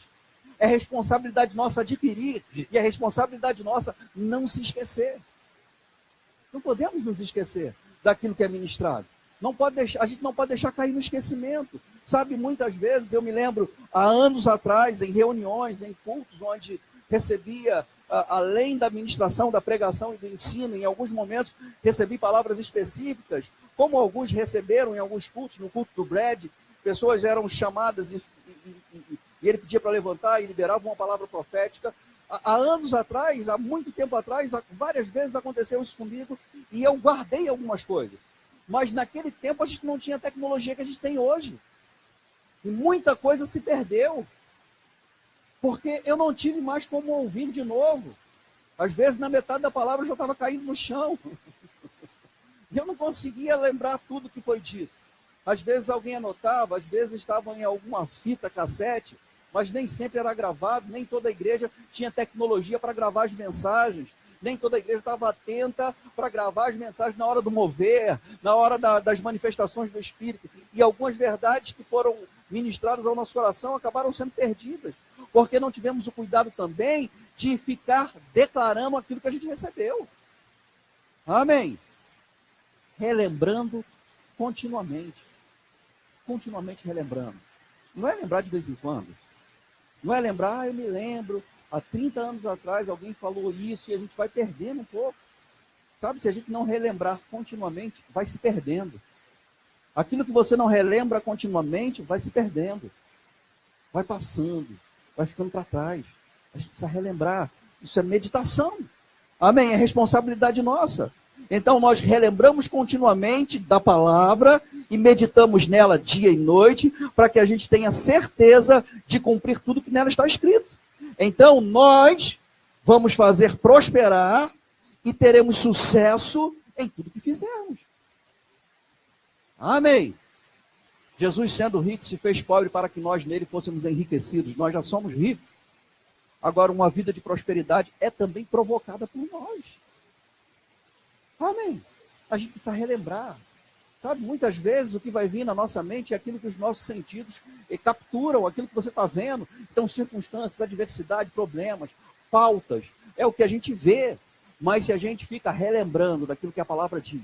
É responsabilidade nossa adquirir e é responsabilidade nossa não se esquecer. Não podemos nos esquecer daquilo que é ministrado. A gente não pode deixar cair no esquecimento. Sabe, muitas vezes, eu me lembro, há anos atrás, em reuniões, em cultos, onde recebia, além da ministração, da pregação e do ensino, em alguns momentos, recebi palavras específicas, como alguns receberam em alguns cultos, no culto do Brad, pessoas eram chamadas e ele pedia para levantar e liberava uma palavra profética. Há anos atrás, há muito tempo atrás, várias vezes aconteceu isso comigo e eu guardei algumas coisas. Mas naquele tempo a gente não tinha a tecnologia que a gente tem hoje. E muita coisa se perdeu. Porque eu não tive mais como ouvir de novo. Às vezes, na metade da palavra, eu já estava caindo no chão. E eu não conseguia lembrar tudo que foi dito. Às vezes alguém anotava, às vezes estavam em alguma fita cassete, mas nem sempre era gravado, nem toda a igreja tinha tecnologia para gravar as mensagens, nem toda a igreja estava atenta para gravar as mensagens na hora do mover, na hora das manifestações do Espírito. E algumas verdades que foram ministradas ao nosso coração acabaram sendo perdidas, porque não tivemos o cuidado também de ficar declarando aquilo que a gente recebeu. Amém? Relembrando continuamente relembrando. Não é lembrar de vez em quando. Não é lembrar, eu me lembro, há 30 anos atrás alguém falou isso e a gente vai perdendo um pouco. Sabe, se a gente não relembrar continuamente, vai se perdendo. Aquilo que você não relembra continuamente, vai se perdendo. Vai passando, vai ficando para trás. A gente precisa relembrar. Isso é meditação. Amém? É responsabilidade nossa. Então, nós relembramos continuamente da palavra e meditamos nela dia e noite, para que a gente tenha certeza de cumprir tudo que nela está escrito. Então, nós vamos fazer prosperar e teremos sucesso em tudo que fizermos. Amém. Jesus, sendo rico, se fez pobre para que nós nele fôssemos enriquecidos. Nós já somos ricos. Agora, uma vida de prosperidade é também provocada por nós. Amém. A gente precisa relembrar. Sabe, muitas vezes o que vai vir na nossa mente é aquilo que os nossos sentidos capturam, aquilo que você está vendo. Então, circunstâncias, adversidade, problemas, pautas, é o que a gente vê. Mas se a gente fica relembrando daquilo que a palavra diz,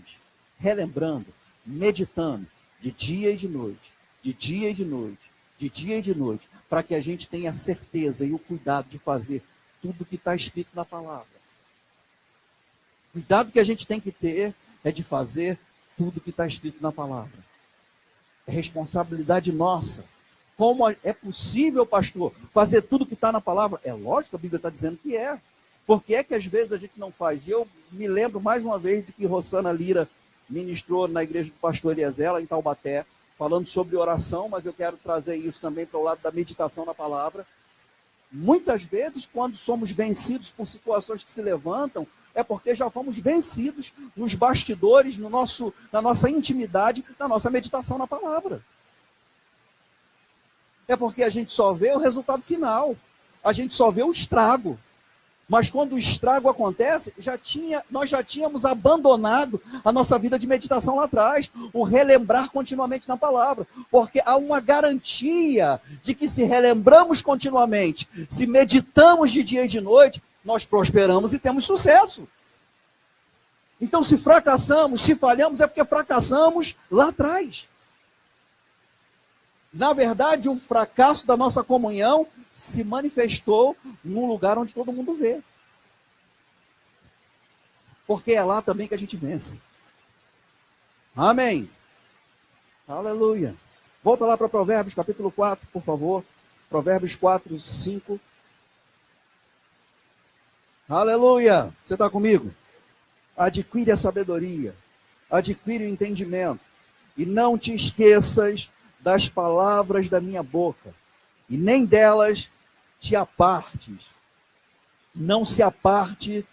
relembrando, meditando, de dia e de noite, de dia e de noite, de dia e de noite, para que a gente tenha a certeza e o cuidado de fazer tudo que está escrito na palavra. Cuidado que a gente tem que ter é de fazer tudo que está escrito na palavra. É responsabilidade nossa. Como é possível, pastor, fazer tudo que está na palavra? É lógico, a Bíblia está dizendo que é. Por que é que às vezes a gente não faz? E eu me lembro mais uma vez de que Rosana Lira ministrou na igreja do pastor Eliezer, em Taubaté, falando sobre oração, mas eu quero trazer isso também para o lado da meditação na palavra. Muitas vezes, quando somos vencidos por situações que se levantam, é porque já fomos vencidos nos bastidores, na nossa intimidade, na nossa meditação na palavra. É porque a gente só vê o resultado final, a gente só vê o estrago. Mas quando o estrago acontece, nós já tínhamos abandonado a nossa vida de meditação lá atrás, o relembrar continuamente na palavra, porque há uma garantia de que se relembramos continuamente, se meditamos de dia e de noite, nós prosperamos e temos sucesso. Então, se fracassamos, se falhamos, é porque fracassamos lá atrás. Na verdade, o fracasso da nossa comunhão se manifestou num lugar onde todo mundo vê. Porque é lá também que a gente vence. Amém. Aleluia. Volta lá para Provérbios, capítulo 4, por favor. Provérbios 4, 5. Aleluia. Você está comigo? Adquire a sabedoria, adquire o entendimento, e não te esqueças das palavras da minha boca, e nem delas te apartes. Não se aparte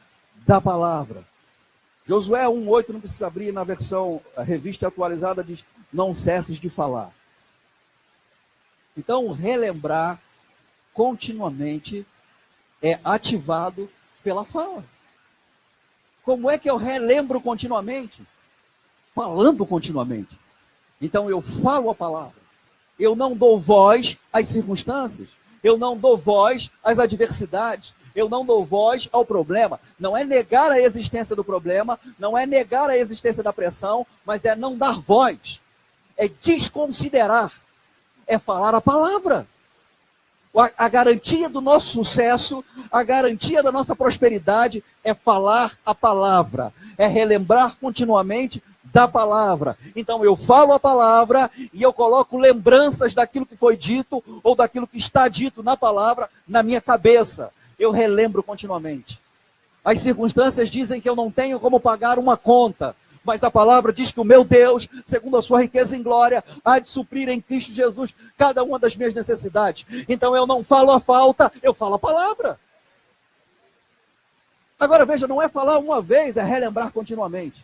da palavra. Josué 1,8, não precisa abrir, na versão a revista atualizada diz, não cesses de falar. Então, relembrar continuamente é ativado pela fala. Como é que eu relembro continuamente? Falando continuamente. Então eu falo a palavra. Eu não dou voz às circunstâncias. Eu não dou voz às adversidades. Eu não dou voz ao problema. Não é negar a existência do problema, não é negar a existência da pressão, mas é não dar voz. É desconsiderar. É falar a palavra. A garantia do nosso sucesso, a garantia da nossa prosperidade é falar a palavra, é relembrar continuamente da palavra. Então eu falo a palavra e eu coloco lembranças daquilo que foi dito ou daquilo que está dito na palavra na minha cabeça. Eu relembro continuamente. As circunstâncias dizem que eu não tenho como pagar uma conta, Mas a palavra diz que o meu Deus, segundo a sua riqueza em glória, há de suprir em Cristo Jesus cada uma das minhas necessidades. Então eu não falo a falta, eu falo a palavra. Agora veja, não é falar uma vez, é relembrar continuamente.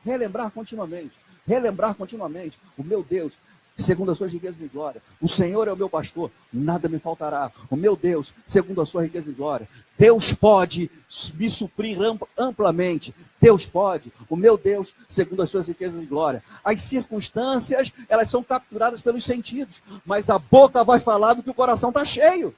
Relembrar continuamente. Relembrar continuamente. O meu Deus, segundo as suas riquezas e glória. O Senhor é o meu pastor, nada me faltará. O meu Deus, segundo a sua riqueza e glória. Deus pode me suprir amplamente. Deus pode. O meu Deus, segundo as suas riquezas e glória. As circunstâncias, elas são capturadas pelos sentidos. Mas a boca vai falar do que o coração está cheio.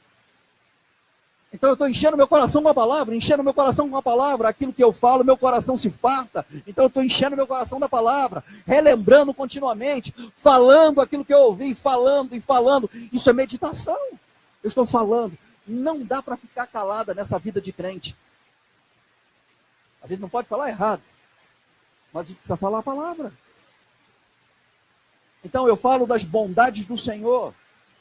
Então eu estou enchendo meu coração com a palavra, enchendo meu coração com a palavra, aquilo que eu falo, meu coração se farta. Então eu estou enchendo meu coração da palavra, relembrando continuamente, falando aquilo que eu ouvi, falando e falando. Isso é meditação. Eu estou falando. Não dá para ficar calada nessa vida de crente. A gente não pode falar errado, mas a gente precisa falar a palavra. Então eu falo das bondades do Senhor.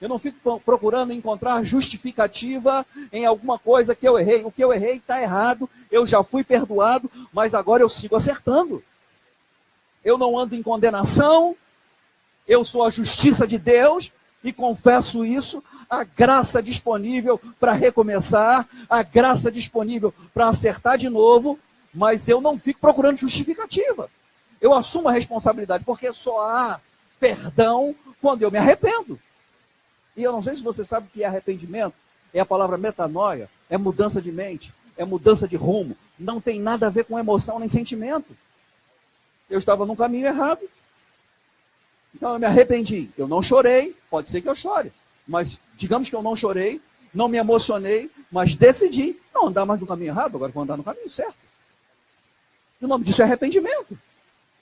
Eu não fico procurando encontrar justificativa em alguma coisa que eu errei. O que eu errei está errado, eu já fui perdoado, mas agora eu sigo acertando. Eu não ando em condenação, eu sou a justiça de Deus e confesso isso. A graça disponível para recomeçar, a graça disponível para acertar de novo, mas eu não fico procurando justificativa. Eu assumo a responsabilidade, porque só há perdão quando eu me arrependo. E eu não sei se você sabe o que é arrependimento. É a palavra metanoia, é mudança de mente, é mudança de rumo. Não tem nada a ver com emoção nem sentimento. Eu estava num caminho errado. Então eu me arrependi. Eu não chorei, pode ser que eu chore. Mas digamos que eu não chorei, não me emocionei, mas decidi não andar mais no caminho errado, agora vou andar no caminho certo. E o nome disso é arrependimento.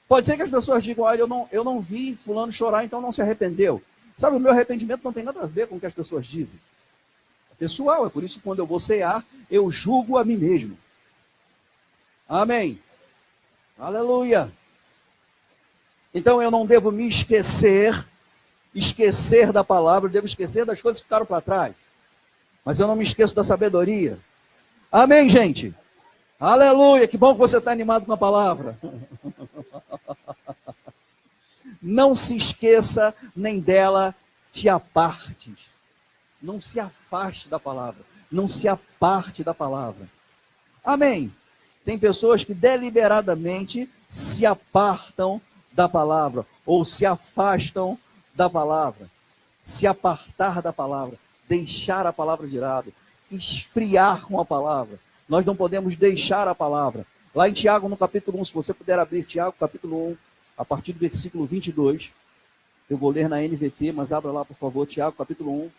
Pode ser que as pessoas digam, olha, eu não vi fulano chorar, então não se arrependeu. Sabe, o meu arrependimento não tem nada a ver com o que as pessoas dizem. É pessoal, é por isso que quando eu vou cear, eu julgo a mim mesmo. Amém. Aleluia. Então eu não devo me esquecer da palavra, eu devo esquecer das coisas que ficaram para trás. Mas eu não me esqueço da sabedoria. Amém, gente? Aleluia, que bom que você está animado com a palavra. Não se esqueça nem dela te apartes. Não se afaste da palavra. Não se aparte da palavra. Amém. Tem pessoas que deliberadamente se apartam da palavra ou se afastam da palavra. Se apartar da palavra, deixar a palavra de lado, esfriar com a palavra. Nós não podemos deixar a palavra. Lá em Tiago, no capítulo 1, se você puder abrir Tiago, capítulo 1, a partir do versículo 22, eu vou ler na NVT, mas abra lá, por favor, Tiago, capítulo 1.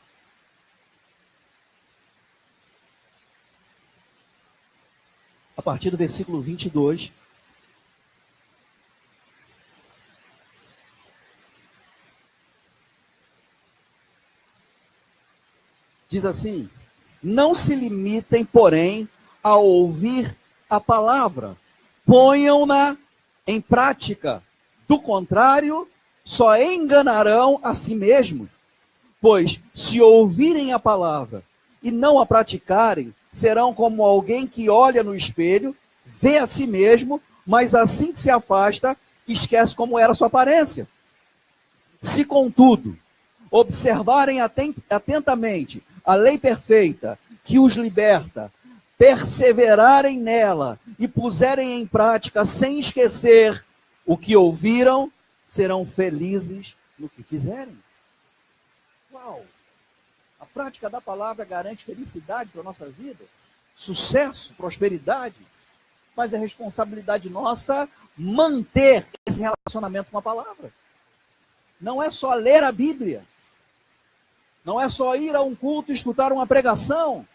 A partir do versículo 22. Diz assim: não se limitem, porém, a ouvir a palavra, ponham-na em prática. Do contrário, só enganarão a si mesmos. Pois, se ouvirem a palavra e não a praticarem, serão como alguém que olha no espelho, vê a si mesmo, mas assim que se afasta, esquece como era sua aparência. Se, contudo, observarem atentamente a lei perfeita que os liberta, perseverarem nela e puserem em prática sem esquecer o que ouviram, serão felizes no que fizerem. Uau! A prática da palavra garante felicidade para a nossa vida, sucesso, prosperidade, mas é responsabilidade nossa manter esse relacionamento com a palavra. Não é só ler a Bíblia, não é só ir a um culto e escutar uma pregação,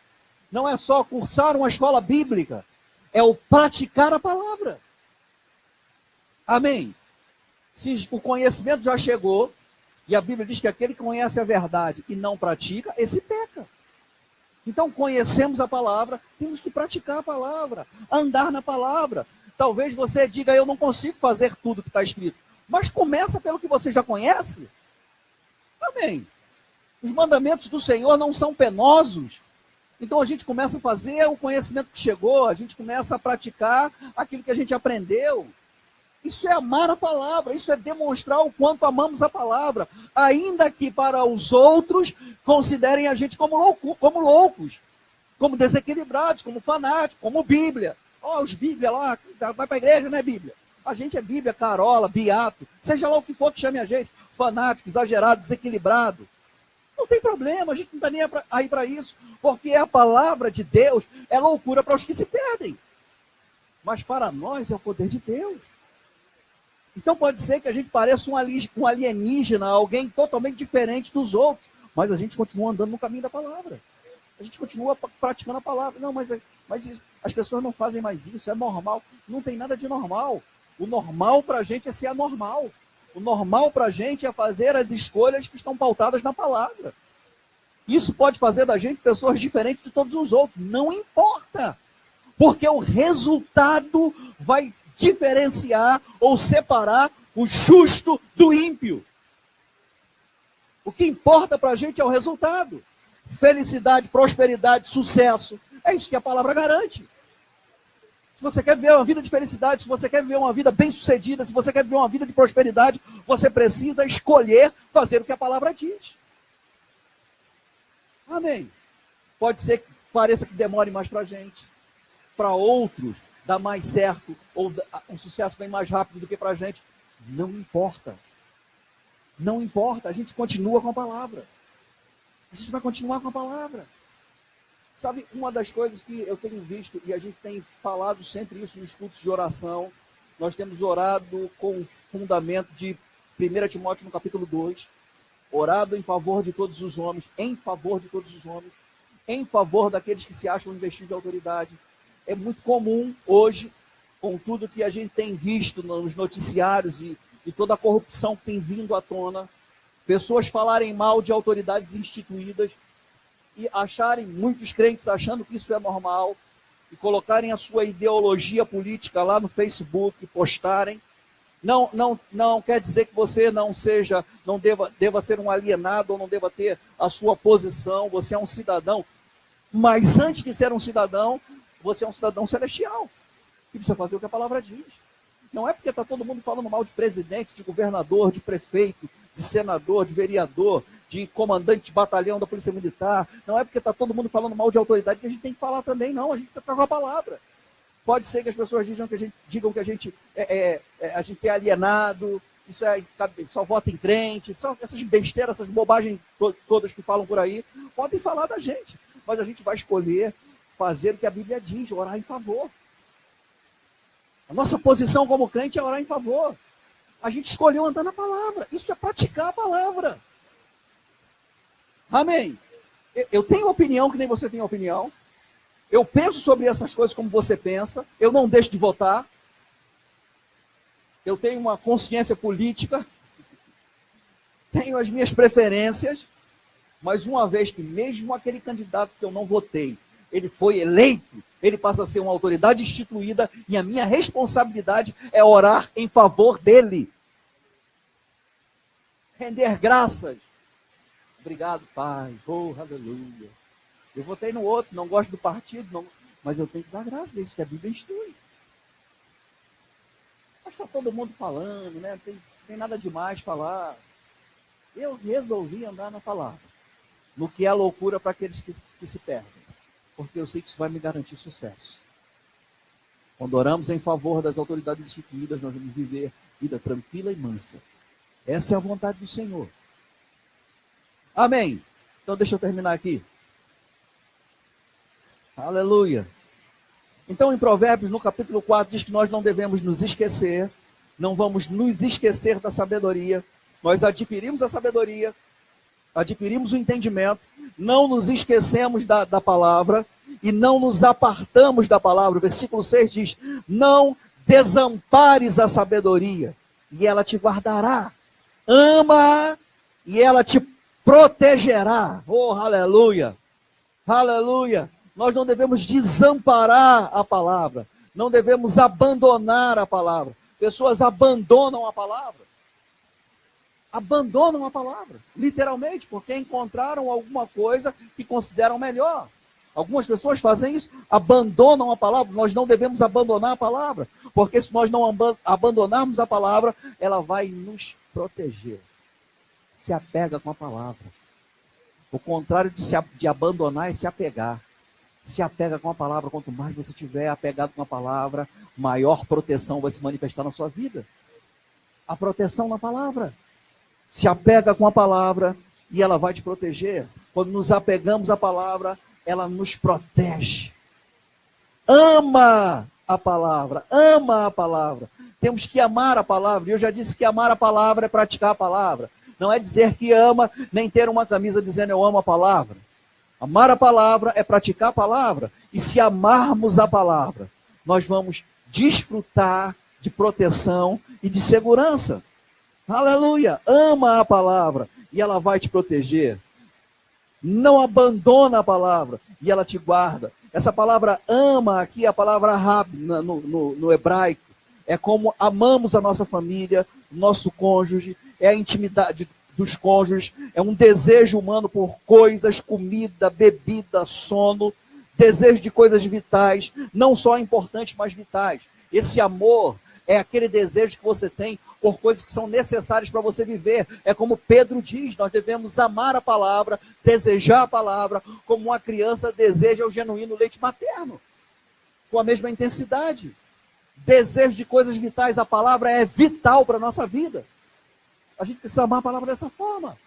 não é só cursar uma escola bíblica, é o praticar a palavra. Amém? Se o conhecimento já chegou, e a Bíblia diz que aquele que conhece a verdade e não pratica, esse peca. Então conhecemos a palavra, temos que praticar a palavra, andar na palavra. Talvez você diga, eu não consigo fazer tudo que está escrito, mas começa pelo que você já conhece. Amém? Os mandamentos do Senhor não são penosos. Então a gente começa a fazer o conhecimento que chegou, a gente começa a praticar aquilo que a gente aprendeu. Isso é amar a palavra, isso é demonstrar o quanto amamos a palavra, ainda que para os outros considerem a gente como loucos, como desequilibrados, como fanáticos, como Bíblia. Ó, os Bíblia lá, vai para a igreja, não é Bíblia. A gente é Bíblia, carola, beato, seja lá o que for que chame a gente, fanático, exagerado, desequilibrado. Não tem problema, a gente não está nem aí para isso, porque a palavra de Deus é loucura para os que se perdem. Mas para nós é o poder de Deus. Então pode ser que a gente pareça um alienígena, alguém totalmente diferente dos outros, mas a gente continua andando no caminho da palavra. A gente continua praticando a palavra. Não, mas as pessoas não fazem mais isso, é normal. Não tem nada de normal. O normal para a gente é ser anormal. O normal para a gente é fazer as escolhas que estão pautadas na palavra. Isso pode fazer da gente pessoas diferentes de todos os outros. Não importa. Porque o resultado vai diferenciar ou separar o justo do ímpio. O que importa para a gente é o resultado. Felicidade, prosperidade, sucesso. É isso que a palavra garante. Se você quer viver uma vida de felicidade, se você quer viver uma vida bem-sucedida, se você quer viver uma vida de prosperidade, você precisa escolher fazer o que a palavra diz. Amém. Pode ser que pareça que demore mais para a gente. Para outros, dá mais certo, ou o sucesso vem mais rápido do que para a gente. Não importa. Não importa, a gente continua com a palavra. A gente vai continuar com a palavra. Sabe, uma das coisas que eu tenho visto, e a gente tem falado sempre isso nos cultos de oração, nós temos orado com o fundamento de 1 Timóteo no capítulo 2, orado em favor de todos os homens, em favor de todos os homens, em favor daqueles que se acham investidos de autoridade. É muito comum hoje, com tudo que a gente tem visto nos noticiários e toda a corrupção que tem vindo à tona, pessoas falarem mal de autoridades instituídas e acharem, muitos crentes achando que isso é normal, e colocarem a sua ideologia política lá no Facebook, postarem. Não quer dizer que você não deva ser um alienado ou não deva ter a sua posição. Você é um cidadão, mas antes de ser um cidadão, você é um cidadão celestial, que precisa fazer o que a palavra diz. Não é porque está todo mundo falando mal de presidente, de governador, de prefeito, de senador, de vereador, de comandante de batalhão da Polícia Militar. Não é porque está todo mundo falando mal de autoridade que a gente tem que falar também, não. A gente precisa ficar com a palavra. Pode ser que as pessoas digam que a gente é alienado, só vota em crente, só essas besteiras, essas bobagens todas que falam por aí, podem falar da gente. Mas a gente vai escolher fazer o que a Bíblia diz, orar em favor. A nossa posição como crente é orar em favor. A gente escolheu andar na palavra. Isso é praticar a palavra. Amém. Eu tenho opinião que nem você tem opinião. Eu penso sobre essas coisas como você pensa. Eu não deixo de votar. Eu tenho uma consciência política. Tenho as minhas preferências. Mas uma vez que mesmo aquele candidato que eu não votei, ele foi eleito, ele passa a ser uma autoridade instituída e a minha responsabilidade é orar em favor dele. Render graças. Obrigado, Pai. Oh, aleluia. Eu votei no outro, não gosto do partido, não, mas eu tenho que dar graças a isso que a Bíblia instrui. Mas está todo mundo falando, né? Não tem nada demais falar. Eu resolvi andar na palavra, no que é loucura para aqueles que se perdem. Porque eu sei que isso vai me garantir sucesso. Quando oramos em favor das autoridades instituídas, nós vamos viver vida tranquila e mansa. Essa é a vontade do Senhor. Amém. Então deixa eu terminar aqui. Aleluia. Então em Provérbios, no capítulo 4, diz que nós não devemos nos esquecer, não vamos nos esquecer da sabedoria. Nós adquirimos a sabedoria, adquirimos o entendimento, não nos esquecemos da palavra e não nos apartamos da palavra. O versículo 6 diz: não desampares a sabedoria e ela te guardará. Ama e ela te protegerá. Oh, aleluia! Aleluia! Nós não devemos desamparar a palavra, não devemos abandonar a palavra. Pessoas abandonam a palavra. Abandonam a palavra, literalmente, porque encontraram alguma coisa que consideram melhor. Algumas pessoas fazem isso, abandonam a palavra. Nós não devemos abandonar a palavra, Porque se nós não abandonarmos a palavra, ela vai nos proteger. Se apega com a palavra. O contrário de abandonar é se apegar. Se apega com a palavra. Quanto mais você estiver apegado com a palavra, maior proteção vai se manifestar na sua vida. A proteção na palavra. Se apega com a palavra e ela vai te proteger. Quando nos apegamos à palavra, ela nos protege. Ama a palavra. Ama a palavra. Temos que amar a palavra. E eu já disse que amar a palavra é praticar a palavra. Não é dizer que ama, nem ter uma camisa dizendo eu amo a palavra. Amar a palavra é praticar a palavra. E se amarmos a palavra, nós vamos desfrutar de proteção e de segurança. Aleluia! Ama a palavra e ela vai te proteger. Não abandona a palavra e ela te guarda. Essa palavra ama aqui, a palavra rab no hebraico, é como amamos a nossa família, nosso cônjuge, é a intimidade dos cônjuges, é um desejo humano por coisas, comida, bebida, sono, desejo de coisas vitais, não só importantes, mas vitais. Esse amor é aquele desejo que você tem por coisas que são necessárias para você viver. É como Pedro diz, nós devemos amar a palavra, desejar a palavra, como uma criança deseja o genuíno leite materno, com a mesma intensidade. Desejo de coisas vitais, a palavra é vital para a nossa vida. A gente precisa amar a palavra dessa forma.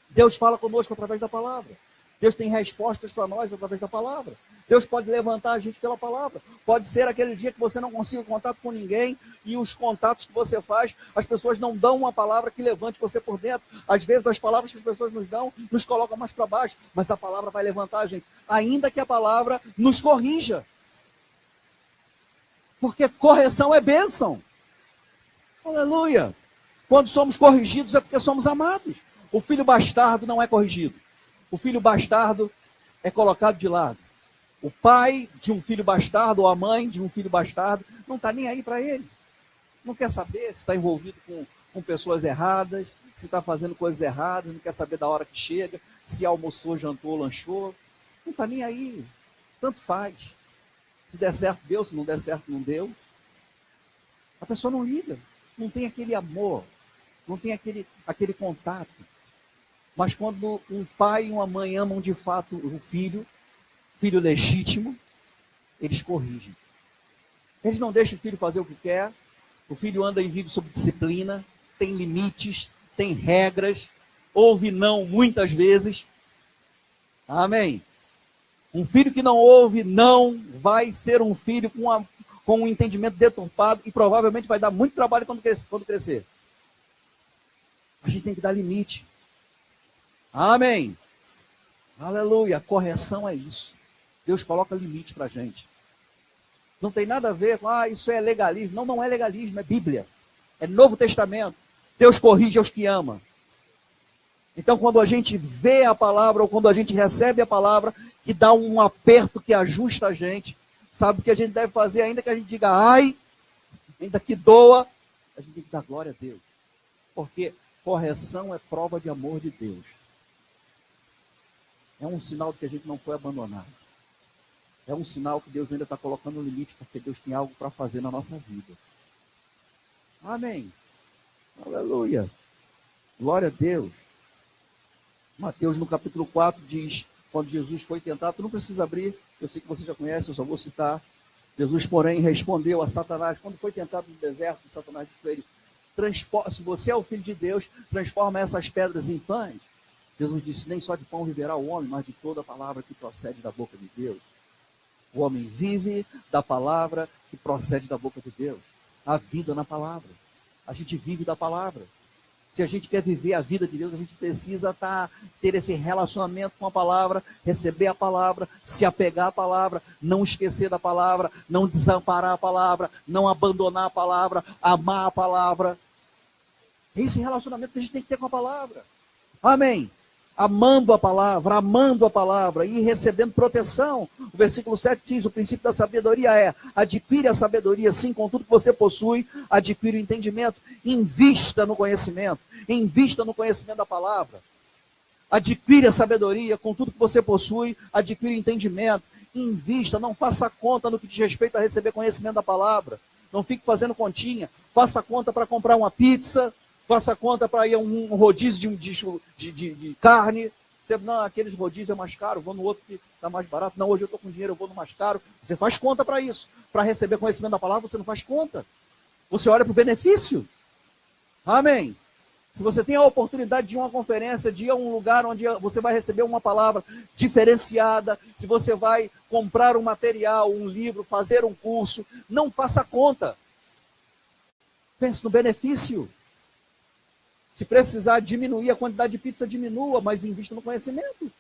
Deus fala conosco através da palavra. Deus tem respostas para nós através da palavra. Deus pode levantar a gente pela palavra. Pode ser aquele dia que você não consiga contato com ninguém e os contatos que você faz, as pessoas não dão uma palavra que levante você por dentro. Às vezes as palavras que as pessoas nos dão nos colocam mais para baixo, mas a palavra vai levantar a gente, ainda que a palavra nos corrija. Porque correção é bênção. Aleluia! Quando somos corrigidos é porque somos amados. O filho bastardo não é corrigido. O filho bastardo é colocado de lado. O pai de um filho bastardo, ou a mãe de um filho bastardo, não está nem aí para ele. Não quer saber se está envolvido com pessoas erradas, se está fazendo coisas erradas, não quer saber da hora que chega, se almoçou, jantou, lanchou. Não está nem aí. Tanto faz. Se der certo, deu. Se não der certo, não deu. A pessoa não liga. Não tem aquele amor. Não tem aquele contato. Mas quando um pai e uma mãe amam de fato o filho legítimo, eles corrigem. Eles não deixam o filho fazer o que quer. O filho anda e vive sob disciplina, tem limites, tem regras, ouve não muitas vezes. Amém? Um filho que não ouve não vai ser um filho com um entendimento deturpado e provavelmente vai dar muito trabalho quando crescer. A gente tem que dar limite. Amém. Aleluia. A correção é isso. Deus coloca limite para a gente. Não tem nada a ver com, isso é legalismo. Não, não é legalismo, é Bíblia. É Novo Testamento. Deus corrige aos que ama. Então, quando a gente vê a palavra, ou quando a gente recebe a palavra, que dá um aperto, que ajusta a gente, sabe o que a gente deve fazer? Ainda que a gente diga, ai, ainda que doa, a gente tem que dar glória a Deus. Porque correção é prova de amor de Deus. É um sinal de que a gente não foi abandonado. É um sinal que Deus ainda está colocando um limite, porque Deus tem algo para fazer na nossa vida. Amém. Aleluia. Glória a Deus. Mateus no capítulo 4 diz, quando Jesus foi tentado, tu não precisa abrir, eu sei que você já conhece, eu só vou citar. Jesus, porém, respondeu a Satanás, quando foi tentado no deserto, Satanás disse para ele, se você é o Filho de Deus, transforma essas pedras em pães. Jesus disse, nem só de pão viverá o homem, mas de toda a palavra que procede da boca de Deus. O homem vive da palavra que procede da boca de Deus. A vida na palavra. A gente vive da palavra. Se a gente quer viver a vida de Deus, a gente precisa ter esse relacionamento com a palavra, receber a palavra, se apegar à palavra, não esquecer da palavra, não desamparar a palavra, não abandonar a palavra, amar a palavra. Esse relacionamento que a gente tem que ter com a palavra. Amém. Amando a palavra e recebendo proteção. O versículo 7 diz, o princípio da sabedoria é, adquire a sabedoria, sim, com tudo que você possui, adquire o entendimento, invista no conhecimento da palavra. Adquire a sabedoria, com tudo que você possui, adquire o entendimento. Invista, não faça conta no que diz respeito a receber conhecimento da palavra. Não fique fazendo continha. Faça conta para comprar uma pizza, faça conta para ir a um rodízio de carne. Você, não, aqueles rodízios é mais caro, vou no outro que está mais barato. Não, hoje eu estou com dinheiro, eu vou no mais caro. Você faz conta para isso. Para receber conhecimento da palavra, você não faz conta. Você olha para o benefício. Amém. Se você tem a oportunidade de ir a uma conferência, de ir a um lugar onde você vai receber uma palavra diferenciada, se você vai comprar um material, um livro, fazer um curso, não faça conta. Pense no benefício. Se precisar diminuir a quantidade de pizza, diminua, mas invista no conhecimento.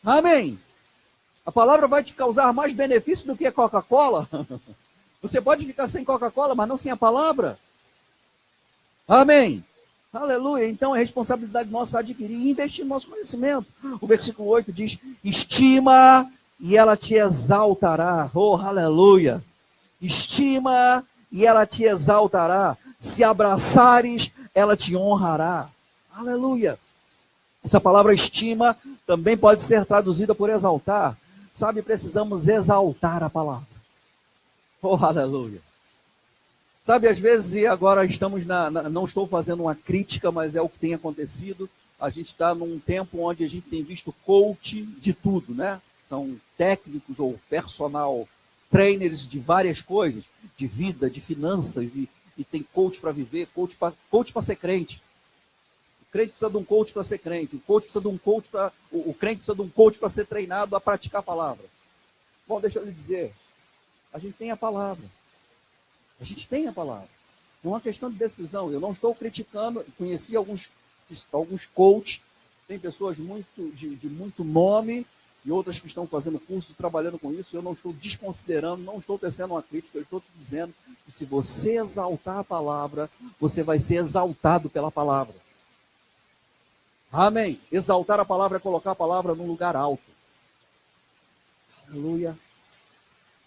Amém. A palavra vai te causar mais benefício do que a Coca-Cola. Você pode ficar sem Coca-Cola, mas não sem a palavra. Amém. Aleluia. Então é responsabilidade nossa adquirir e investir no nosso conhecimento. O versículo 8 diz: estima e ela te exaltará. Oh, aleluia. Estima e ela te exaltará. Se abraçares, ela te honrará. Aleluia. Essa palavra estima também pode ser traduzida por exaltar. Sabe, precisamos exaltar a palavra. Oh, aleluia. Sabe, às vezes, e agora estamos não estou fazendo uma crítica, mas é o que tem acontecido. A gente está num tempo onde a gente tem visto coach de tudo, né? São técnicos ou personal trainers de várias coisas, de vida, de finanças, e tem coach para viver, coach para ser crente. O crente precisa de um coach para ser crente, o crente precisa de um coach para ser treinado a praticar a palavra. Bom, deixa eu lhe dizer, a gente tem a palavra. A gente tem a palavra. Não é uma questão de decisão. Eu não estou criticando. Conheci alguns coaches. Tem pessoas de muito nome e outras que estão fazendo cursos, trabalhando com isso. Eu não estou desconsiderando, não estou tecendo uma crítica. Eu estou te dizendo que se você exaltar a palavra, você vai ser exaltado pela palavra. Amém. Exaltar a palavra é colocar a palavra num lugar alto. Aleluia.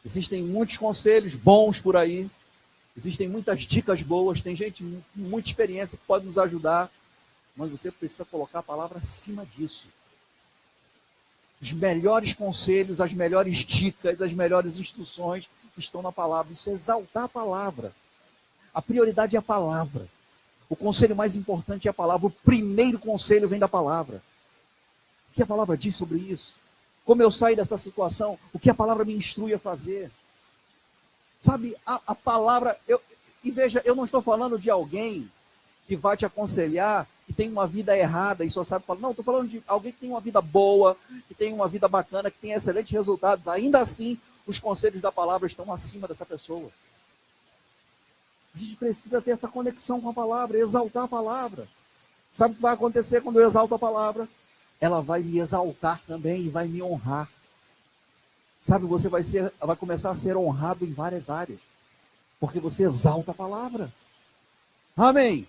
Existem muitos conselhos bons por aí. Existem muitas dicas boas, tem gente com muita experiência que pode nos ajudar, mas você precisa colocar a palavra acima disso. Os melhores conselhos, as melhores dicas, as melhores instruções estão na palavra. Isso é exaltar a palavra. A prioridade é a palavra. O conselho mais importante é a palavra. O primeiro conselho vem da palavra. O que a palavra diz sobre isso? Como eu saio dessa situação? O que a palavra me instrui a fazer? Sabe, a palavra, e veja, eu não estou falando de alguém que vai te aconselhar, que tem uma vida errada e só sabe falar. Não, estou falando de alguém que tem uma vida boa, que tem uma vida bacana, que tem excelentes resultados. Ainda assim, os conselhos da palavra estão acima dessa pessoa. A gente precisa ter essa conexão com a palavra, exaltar a palavra. Sabe o que vai acontecer quando eu exalto a palavra? Ela vai me exaltar também e vai me honrar. Sabe, você vai começar a ser honrado em várias áreas, porque você exalta a palavra. Amém.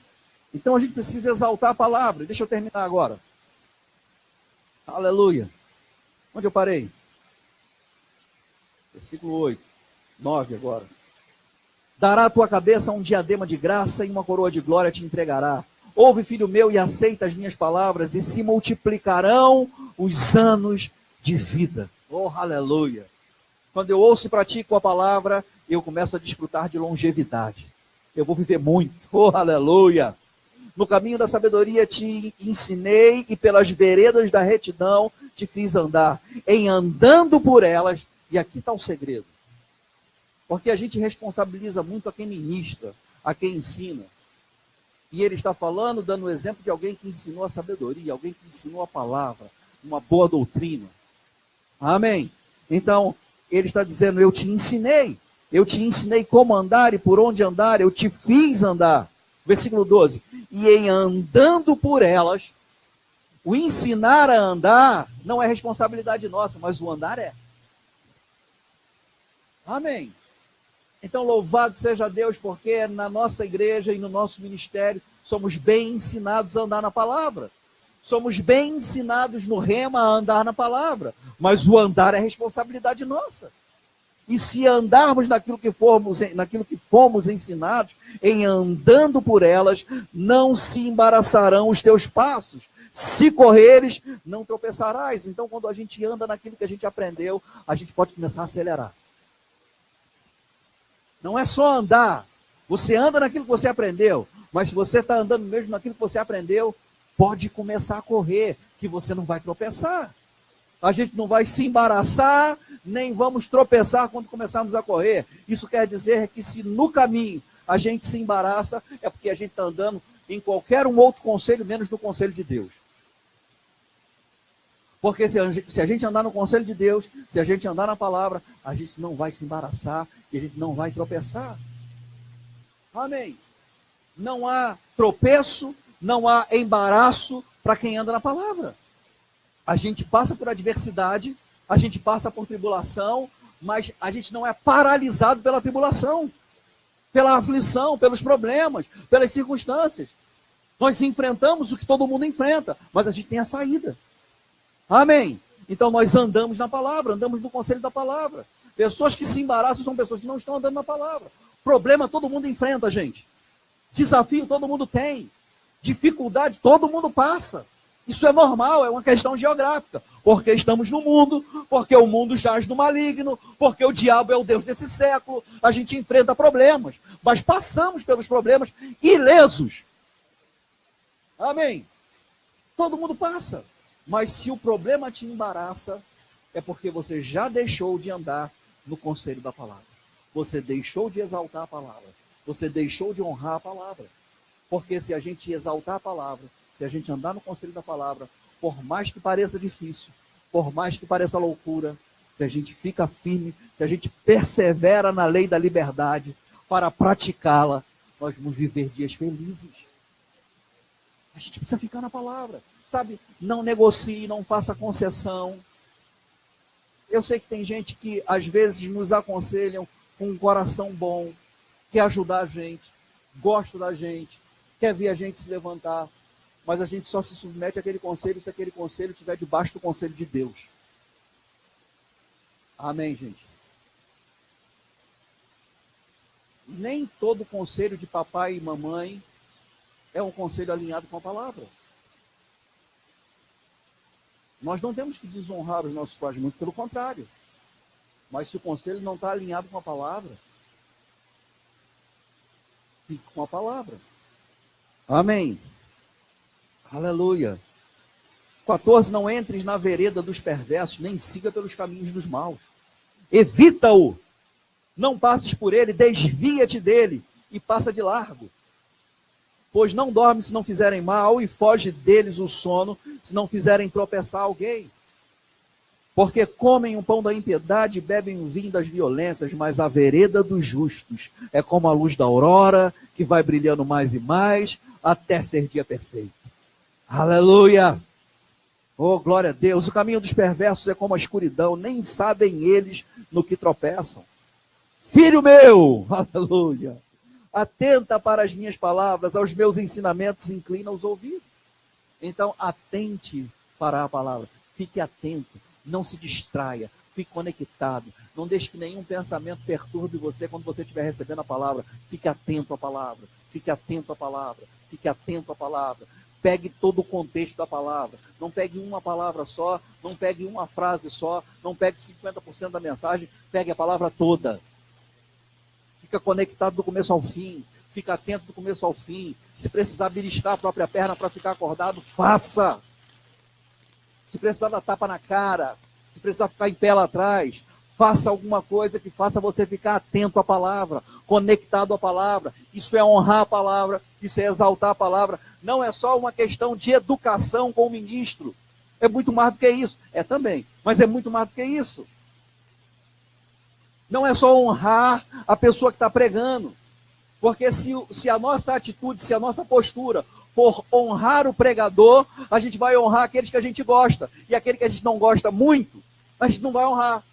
Então a gente precisa exaltar a palavra. Deixa eu terminar agora. Aleluia. Onde eu parei? Versículo 8, 9 agora. Dará à tua cabeça um diadema de graça e uma coroa de glória te entregará. Ouve, filho meu, e aceita as minhas palavras, e se multiplicarão os anos de vida. Oh, aleluia. Quando eu ouço e pratico a palavra, eu começo a desfrutar de longevidade. Eu vou viver muito. Oh, aleluia. No caminho da sabedoria te ensinei, e pelas veredas da retidão te fiz andar. Em andando por elas, e aqui está o segredo. Porque a gente responsabiliza muito a quem ministra, a quem ensina. E ele está falando, dando o exemplo de alguém que ensinou a sabedoria, alguém que ensinou a palavra, uma boa doutrina. Amém? Então, ele está dizendo, eu te ensinei como andar e por onde andar, eu te fiz andar. Versículo 12, e em andando por elas, o ensinar a andar não é responsabilidade nossa, mas o andar é. Amém? Então, louvado seja Deus, porque na nossa igreja e no nosso ministério, somos bem ensinados a andar na palavra. Somos bem ensinados no rema a andar na palavra, mas o andar é responsabilidade nossa. E se andarmos naquilo que fomos ensinados, em andando por elas, não se embaraçarão os teus passos. Se correres, não tropeçarás. Então, quando a gente anda naquilo que a gente aprendeu, a gente pode começar a acelerar. Não é só andar. Você anda naquilo que você aprendeu, mas se você está andando mesmo naquilo que você aprendeu, pode começar a correr, que você não vai tropeçar. A gente não vai se embaraçar, nem vamos tropeçar quando começarmos a correr. Isso quer dizer que se no caminho a gente se embaraça, é porque a gente está andando em qualquer um outro conselho, menos no conselho de Deus. Porque se a gente andar no conselho de Deus, se a gente andar na palavra, a gente não vai se embaraçar e a gente não vai tropeçar. Amém. Não há tropeço, não há embaraço para quem anda na palavra. A gente passa por adversidade, a gente passa por tribulação, mas a gente não é paralisado pela tribulação, pela aflição, pelos problemas, pelas circunstâncias. Nós enfrentamos o que todo mundo enfrenta, mas a gente tem a saída. Amém? Então nós andamos na palavra, andamos no conselho da palavra. Pessoas que se embaraçam são pessoas que não estão andando na palavra. Problema todo mundo enfrenta, gente. Desafio todo mundo tem. Dificuldade todo mundo passa. Isso é normal, é uma questão geográfica. Porque estamos no mundo, porque o mundo jaz no maligno, porque o diabo é o Deus desse século. A gente enfrenta problemas, mas passamos pelos problemas ilesos. Amém? Todo mundo passa. Mas se o problema te embaraça, é porque você já deixou de andar no conselho da palavra. Você deixou de exaltar a palavra. Você deixou de honrar a palavra. Porque se a gente exaltar a palavra, se a gente andar no conselho da palavra, por mais que pareça difícil, por mais que pareça loucura, se a gente fica firme, se a gente persevera na lei da liberdade para praticá-la, nós vamos viver dias felizes. A gente precisa ficar na palavra. Sabe, não negocie, não faça concessão. Eu sei que tem gente que às vezes nos aconselham com um coração bom, quer ajudar a gente, gosta da gente, quer ver a gente se levantar, mas a gente só se submete àquele conselho se aquele conselho estiver debaixo do conselho de Deus. Amém, gente? Nem todo conselho de papai e mamãe é um conselho alinhado com a palavra. Nós não temos que desonrar os nossos pais, muito pelo contrário. Mas se o conselho não está alinhado com a palavra, fique com a palavra. Amém. Aleluia. 14, não entres na vereda dos perversos, nem siga pelos caminhos dos maus. Evita-o. Não passes por ele, desvia-te dele e passa de largo. Pois não dorme se não fizerem mal, e foge deles o sono, se não fizerem tropeçar alguém. Porque comem o pão da impiedade e bebem o vinho das violências, mas a vereda dos justos é como a luz da aurora, que vai brilhando mais e mais, até ser dia perfeito. Aleluia! Oh, glória a Deus! O caminho dos perversos é como a escuridão, nem sabem eles no que tropeçam. Filho meu! Aleluia! Atenta para as minhas palavras, aos meus ensinamentos, inclina os ouvidos. Então, atente para a palavra. Fique atento, não se distraia, fique conectado. Não deixe que nenhum pensamento perturbe você quando você estiver recebendo a palavra. Fique atento à palavra, fique atento à palavra, fique atento à palavra. Pegue todo o contexto da palavra. Não pegue uma palavra só, não pegue uma frase só, não pegue 50% da mensagem, pegue a palavra toda. Fica conectado do começo ao fim. Fica atento do começo ao fim. Se precisar beliscar a própria perna para ficar acordado, faça. Se precisar dar tapa na cara, se precisar ficar em pé lá atrás, faça alguma coisa que faça você ficar atento à palavra, conectado à palavra. Isso é honrar a palavra, isso é exaltar a palavra. Não é só uma questão de educação com o ministro. É muito mais do que isso. É também, mas é muito mais do que isso. Não é só honrar a pessoa que está pregando. Porque se a nossa atitude, se a nossa postura for honrar o pregador, a gente vai honrar aqueles que a gente gosta. E aquele que a gente não gosta muito, a gente não vai honrar.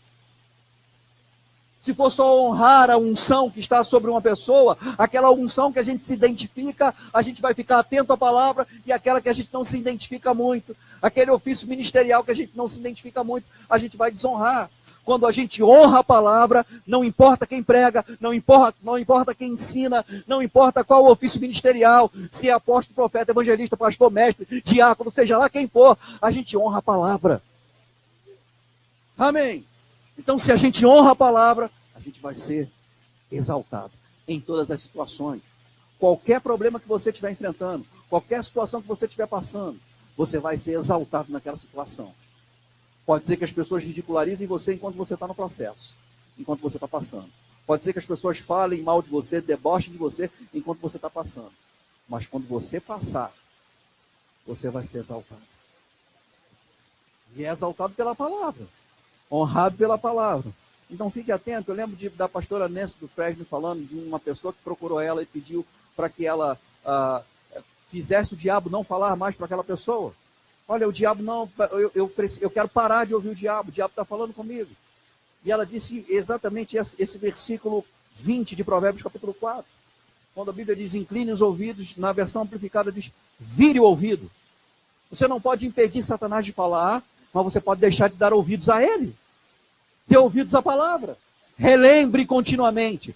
Se for só honrar a unção que está sobre uma pessoa, aquela unção que a gente se identifica, a gente vai ficar atento à palavra, e aquela que a gente não se identifica muito, aquele ofício ministerial que a gente não se identifica muito, a gente vai desonrar. Quando a gente honra a palavra, não importa quem prega, não importa quem ensina, não importa qual o ofício ministerial, se é apóstolo, profeta, evangelista, pastor, mestre, diácono, seja lá quem for, a gente honra a palavra. Amém? Então, se a gente honra a palavra, a gente vai ser exaltado em todas as situações. Qualquer problema que você estiver enfrentando, qualquer situação que você estiver passando, você vai ser exaltado naquela situação. Pode ser que as pessoas ridicularizem você enquanto você está no processo, enquanto você está passando. Pode ser que as pessoas falem mal de você, debochem de você enquanto você está passando. Mas quando você passar, você vai ser exaltado. E é exaltado pela palavra, honrado pela palavra. Então fique atento. Eu lembro da pastora Nancy do Fresno falando de uma pessoa que procurou ela e pediu para que ela fizesse o diabo não falar mais para aquela pessoa. Olha, o diabo não, eu quero parar de ouvir o diabo está falando comigo. E ela disse exatamente esse versículo 20 de Provérbios capítulo 4. Quando a Bíblia diz, incline os ouvidos, na versão amplificada diz, vire o ouvido. Você não pode impedir Satanás de falar, mas você pode deixar de dar ouvidos a ele. Ter ouvidos à palavra. Relembre continuamente,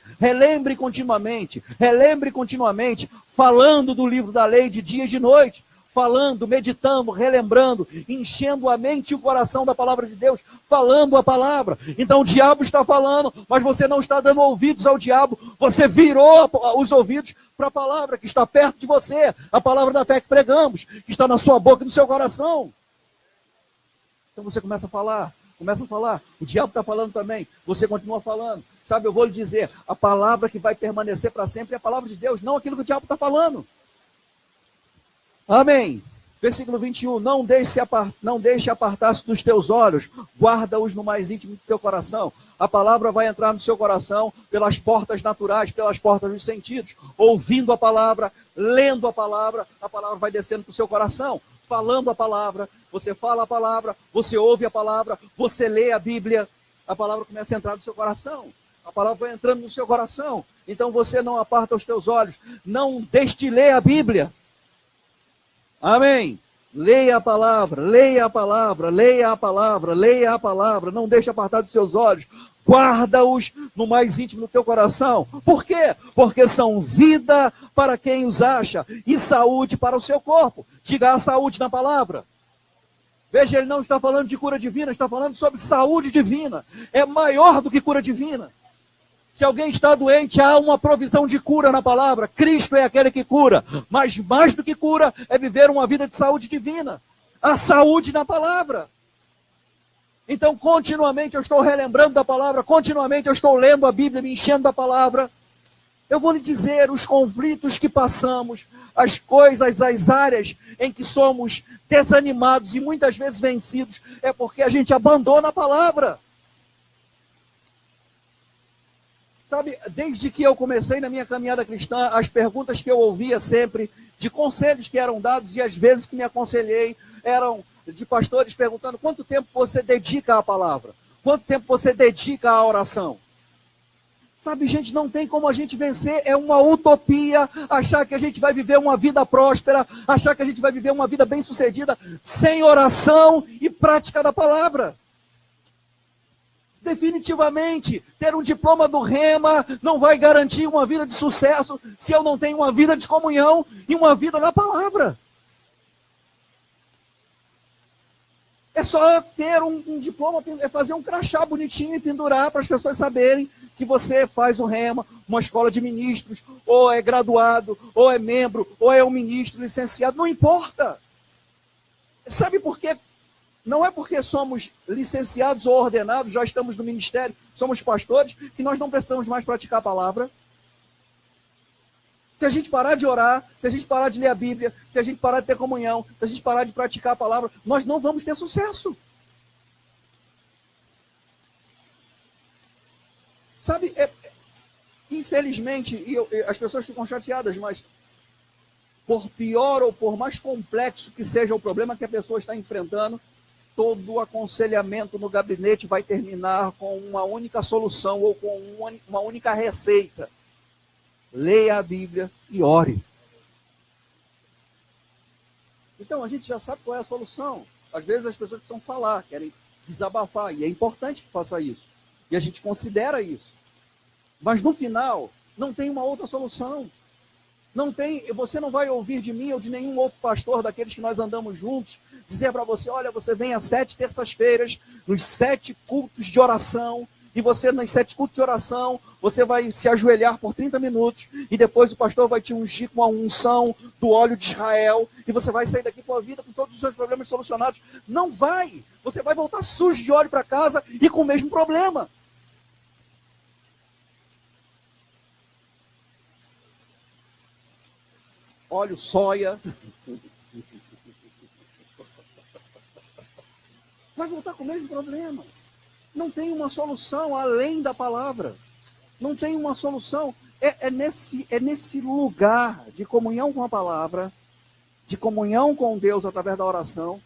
falando do livro da lei de dia e de noite, falando, meditando, relembrando, enchendo a mente e o coração da palavra de Deus, falando a palavra. Então o diabo está falando, mas você não está dando ouvidos ao diabo, você virou os ouvidos para a palavra que está perto de você, a palavra da fé que pregamos, que está na sua boca e no seu coração. Então você começa a falar, o diabo está falando também, você continua falando. Sabe, eu vou lhe dizer, a palavra que vai permanecer para sempre é a palavra de Deus, não aquilo que o diabo está falando. Amém. Versículo 21, não deixe apartar-se dos teus olhos, guarda-os no mais íntimo do teu coração. A palavra vai entrar no seu coração pelas portas naturais, pelas portas dos sentidos, ouvindo a palavra, lendo a palavra vai descendo para o seu coração, falando a palavra, você fala a palavra, você ouve a palavra, você lê a Bíblia, a palavra começa a entrar no seu coração, a palavra vai entrando no seu coração, então você não aparta os teus olhos, não deixe de ler a Bíblia. Amém. Leia a palavra, não deixe apartar dos seus olhos, guarda-os no mais íntimo do teu coração. Por quê? Porque são vida para quem os acha e saúde para o seu corpo. Diga a saúde na palavra. Veja, ele não está falando de cura divina, está falando sobre saúde divina. É maior do que cura divina. Se alguém está doente, há uma provisão de cura na palavra. Cristo é aquele que cura. Mas mais do que cura, é viver uma vida de saúde divina. A saúde na palavra. Então, continuamente eu estou relembrando da palavra, continuamente eu estou lendo a Bíblia, me enchendo da palavra. Eu vou lhe dizer, os conflitos que passamos, as coisas, as áreas em que somos desanimados e muitas vezes vencidos, é porque a gente abandona a palavra. Sabe, desde que eu comecei na minha caminhada cristã, as perguntas que eu ouvia sempre, de conselhos que eram dados e às vezes que me aconselhei, eram de pastores perguntando, quanto tempo você dedica à palavra? Quanto tempo você dedica à oração? Sabe, gente, não tem como a gente vencer, é uma utopia achar que a gente vai viver uma vida próspera, achar que a gente vai viver uma vida bem-sucedida, sem oração e prática da palavra. Definitivamente, ter um diploma do Rema não vai garantir uma vida de sucesso se eu não tenho uma vida de comunhão e uma vida na palavra. É só ter um diploma, é fazer um crachá bonitinho e pendurar para as pessoas saberem que você faz o Rema, uma escola de ministros, ou é graduado, ou é membro, ou é um ministro licenciado, não importa. Sabe por quê? Não é porque somos licenciados ou ordenados, já estamos no ministério, somos pastores, que nós não precisamos mais praticar a palavra. Se a gente parar de orar, se a gente parar de ler a Bíblia, se a gente parar de ter comunhão, se a gente parar de praticar a palavra, nós não vamos ter sucesso. Sabe, infelizmente, as pessoas ficam chateadas, mas por pior ou por mais complexo que seja o problema que a pessoa está enfrentando, todo o aconselhamento no gabinete vai terminar com uma única solução ou com uma única receita. Leia a Bíblia e ore. Então a gente já sabe qual é a solução. Às vezes as pessoas precisam falar, querem desabafar, e é importante que faça isso. E a gente considera isso. Mas no final, não tem uma outra solução. Não tem, você não vai ouvir de mim ou de nenhum outro pastor daqueles que nós andamos juntos, dizer para você, olha, você vem às 7 terças-feiras, nos 7 cultos de oração, e você, nas 7 cultos de oração, você vai se ajoelhar por 30 minutos, e depois o pastor vai te ungir com a unção do óleo de Israel, e você vai sair daqui com a vida, com todos os seus problemas solucionados. Não vai! Você vai voltar sujo de óleo para casa e com o mesmo problema. Óleo soia. Vai voltar com o mesmo problema. Não tem uma solução além da palavra. Não tem uma solução. É nesse lugar de comunhão com a palavra, de comunhão com Deus através da oração,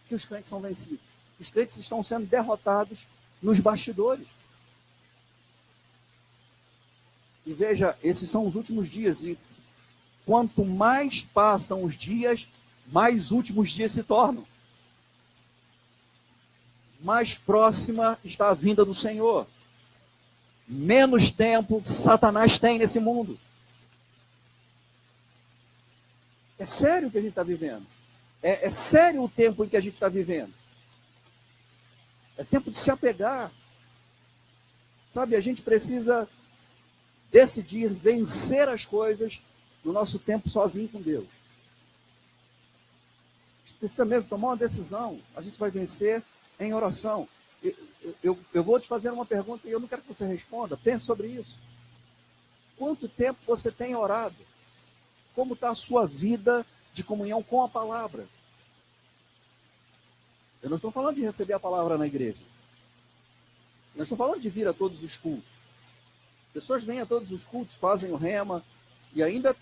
que os crentes são vencidos. Os crentes estão sendo derrotados nos bastidores. E veja, esses são os últimos dias. E quanto mais passam os dias, mais últimos dias se tornam. Mais próxima está a vinda do Senhor. Menos tempo Satanás tem nesse mundo. É sério o que a gente está vivendo. É sério o tempo em que a gente está vivendo. É tempo de se apegar. Sabe, a gente precisa decidir vencer as coisas no nosso tempo sozinho com Deus. A gente precisa mesmo tomar uma decisão. A gente vai vencer em oração. Eu vou te fazer uma pergunta e eu não quero que você responda. Pense sobre isso. Quanto tempo você tem orado? Como está a sua vida de comunhão com a palavra? Eu não estou falando de receber a palavra na igreja. Eu não estou falando de vir a todos os cultos. Pessoas vêm a todos os cultos, fazem o rema e ainda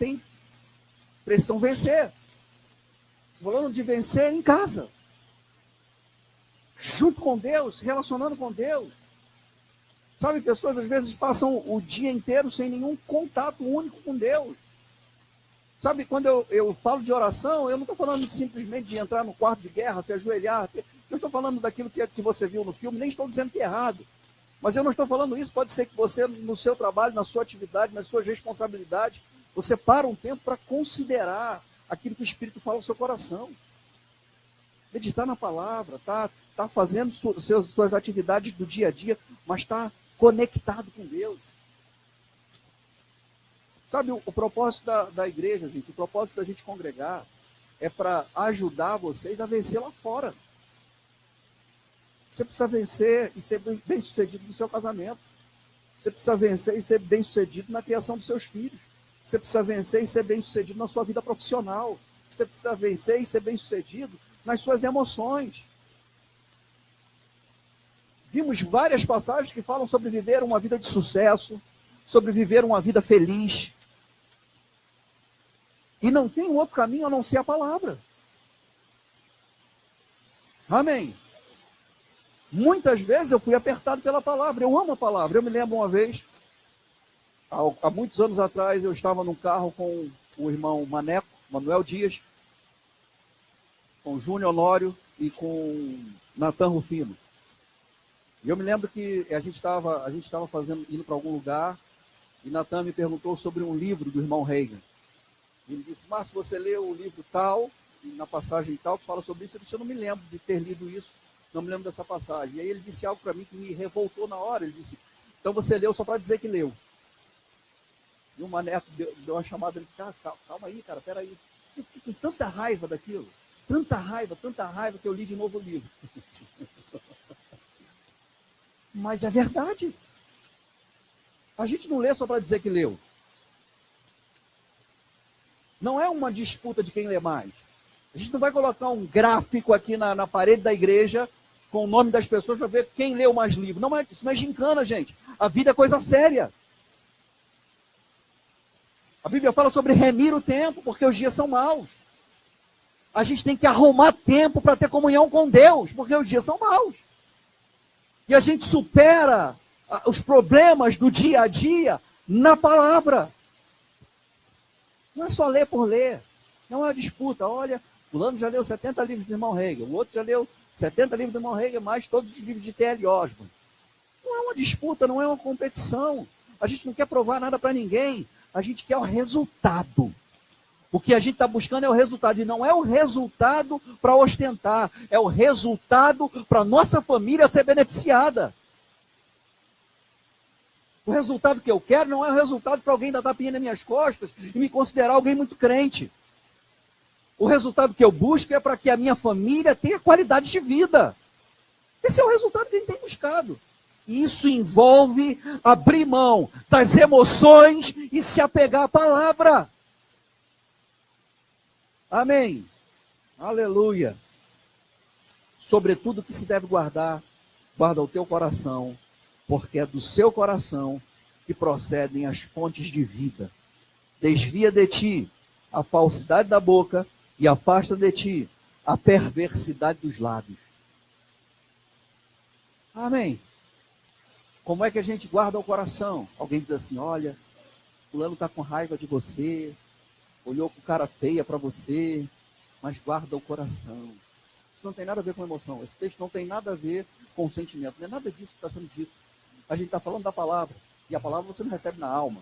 precisam vencer. Estou falando de vencer em casa. Junto com Deus, se relacionando com Deus. Sabe, pessoas às vezes passam o dia inteiro sem nenhum contato único com Deus. Sabe, quando eu falo de oração, eu não estou falando simplesmente de entrar no quarto de guerra, se ajoelhar. Eu estou falando daquilo que você viu no filme, nem estou dizendo que é errado. Mas eu não estou falando isso, pode ser que você, no seu trabalho, na sua atividade, nas suas responsabilidades, você para um tempo para considerar aquilo que o Espírito fala no seu coração. Meditar na palavra, tá fazendo suas atividades do dia a dia, mas está conectado com Deus. Sabe, o propósito da igreja, gente, o propósito da gente congregar é para ajudar vocês a vencer lá fora. Você precisa vencer e ser bem-sucedido no seu casamento. Você precisa vencer e ser bem-sucedido na criação dos seus filhos. Você precisa vencer e ser bem-sucedido na sua vida profissional. Você precisa vencer e ser bem-sucedido nas suas emoções. Vimos várias passagens que falam sobre viver uma vida de sucesso, sobre viver uma vida feliz. E não tem outro caminho a não ser a palavra. Amém. Muitas vezes eu fui apertado pela palavra. Eu amo a palavra. Eu me lembro uma vez, há muitos anos atrás, eu estava num carro com o irmão Maneco, Manuel Dias, com Júnior Honório e com Natan Rufino. E eu me lembro que a gente estava indo para algum lugar, e Natan me perguntou sobre um livro do irmão Reagan. Ele disse, Márcio, você leu o livro tal, e na passagem tal, que fala sobre isso? Eu disse, eu não me lembro de ter lido isso, não me lembro dessa passagem. E aí ele disse algo para mim que me revoltou na hora. Ele disse, então você leu só para dizer que leu. E o Maneco deu uma chamada, ele disse, calma aí, cara, peraí. Eu fiquei com tanta raiva daquilo, tanta raiva que eu li de novo o livro. Mas é verdade. A gente não lê só para dizer que leu. Não é uma disputa de quem lê mais. A gente não vai colocar um gráfico aqui na parede da igreja com o nome das pessoas para ver quem leu mais livro. Não é, isso não é gincana, gente. A vida é coisa séria. A Bíblia fala sobre remir o tempo, porque os dias são maus. A gente tem que arrumar tempo para ter comunhão com Deus, porque os dias são maus. E a gente supera os problemas do dia a dia na palavra. Não é só ler por ler. Não é uma disputa. Olha, fulano já leu 70 livros do irmão Reagan. O outro já leu 70 livros do irmão Reagan, mais todos os livros de T.L. Osborne. Não é uma disputa, não é uma competição. A gente não quer provar nada para ninguém. A gente quer o resultado. O que a gente está buscando é o resultado. E não é o resultado para ostentar. É o resultado para a nossa família ser beneficiada. O resultado que eu quero não é o resultado para alguém dar tapinha nas minhas costas e me considerar alguém muito crente. O resultado que eu busco é para que a minha família tenha qualidade de vida. Esse é o resultado que a gente tem buscado. Isso envolve abrir mão das emoções e se apegar à palavra. Amém. Aleluia. Sobretudo que se deve guardar, guarda o teu coração, porque é do seu coração que procedem as fontes de vida. Desvia de ti a falsidade da boca e afasta de ti a perversidade dos lábios. Amém. Como é que a gente guarda o coração? Alguém diz assim, olha, fulano está com raiva de você, olhou com cara feia para você, mas guarda o coração. Isso não tem nada a ver com emoção. Esse texto não tem nada a ver com sentimento. Não é nada disso que está sendo dito. A gente está falando da palavra. E a palavra você não recebe na alma.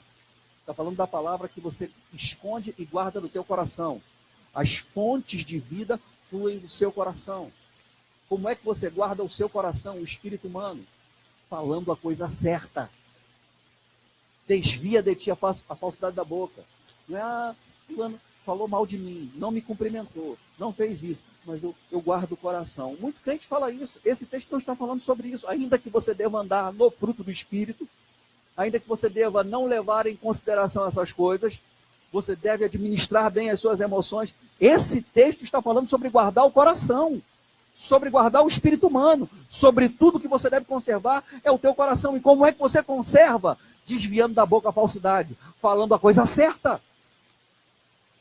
Está falando da palavra que você esconde e guarda no teu coração. As fontes de vida fluem do seu coração. Como é que você guarda o seu coração, o espírito humano? Falando a coisa certa. Desvia de ti a falsidade da boca. Não é, fulano falou mal de mim, não me cumprimentou, não fez isso, mas eu guardo o coração. Muito crente fala isso. Esse texto não está falando sobre isso. Ainda que você deva andar no fruto do Espírito, ainda que você deva não levar em consideração essas coisas, você deve administrar bem as suas emoções. Esse texto está falando sobre guardar o coração, sobre guardar o espírito humano, sobre tudo que você deve conservar é o teu coração. E como é que você conserva? Desviando da boca a falsidade, falando a coisa certa,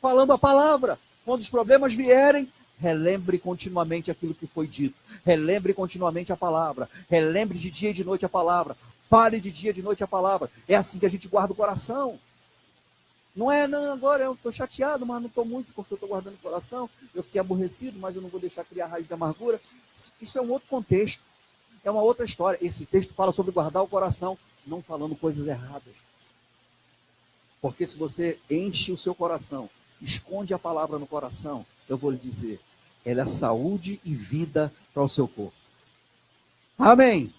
falando a palavra. Quando os problemas vierem, relembre continuamente aquilo que foi dito. Relembre continuamente a palavra. Relembre de dia e de noite a palavra. Fale de dia e de noite a palavra. É assim que a gente guarda o coração. Não é, não, agora eu estou chateado, mas não estou muito porque eu estou guardando o coração. Eu fiquei aborrecido, mas eu não vou deixar criar raiz de amargura. Isso é um outro contexto. É uma outra história. Esse texto fala sobre guardar o coração, não falando coisas erradas. Porque se você enche o seu coração, esconde a palavra no coração, eu vou lhe dizer, ela é saúde e vida para o seu corpo. Amém.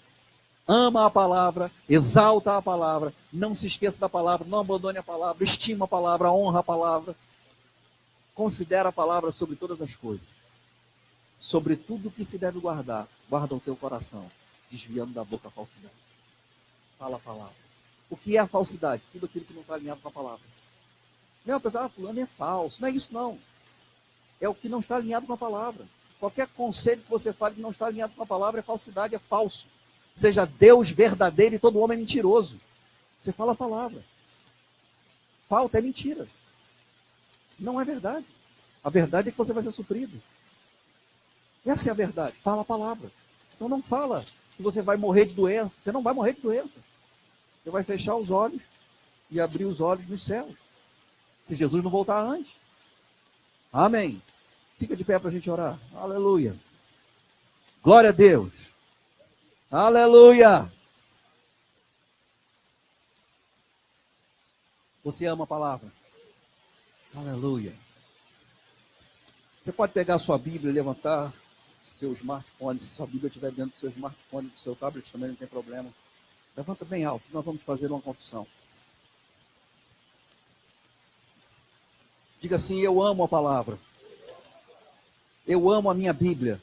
Ama a palavra, exalta a palavra, não se esqueça da palavra, não abandone a palavra, estima a palavra, honra a palavra. Considera a palavra sobre todas as coisas. Sobre tudo que se deve guardar, guarda o teu coração, desviando da boca a falsidade. Fala a palavra. O que é a falsidade? Tudo aquilo que não está alinhado com a palavra. Não, o pessoal, fulano é falso. Não é isso, não. É o que não está alinhado com a palavra. Qualquer conselho que você fale que não está alinhado com a palavra é falsidade, é falso. Seja Deus verdadeiro e todo homem é mentiroso. Você fala a palavra. Falta é mentira. Não é verdade. A verdade é que você vai ser suprido. Essa é a verdade. Fala a palavra. Então não fala que você vai morrer de doença. Você não vai morrer de doença. Você vai fechar os olhos e abrir os olhos nos céus. Se Jesus não voltar antes. Amém. Fica de pé para a gente orar. Aleluia. Glória a Deus. Aleluia. Você ama a palavra? Aleluia. Você pode pegar a sua Bíblia e levantar seu smartphone. Se sua Bíblia estiver dentro do seu smartphone, do seu tablet, também não tem problema. Levanta bem alto, nós vamos fazer uma confissão. Diga assim, eu amo a palavra. Eu amo a minha Bíblia.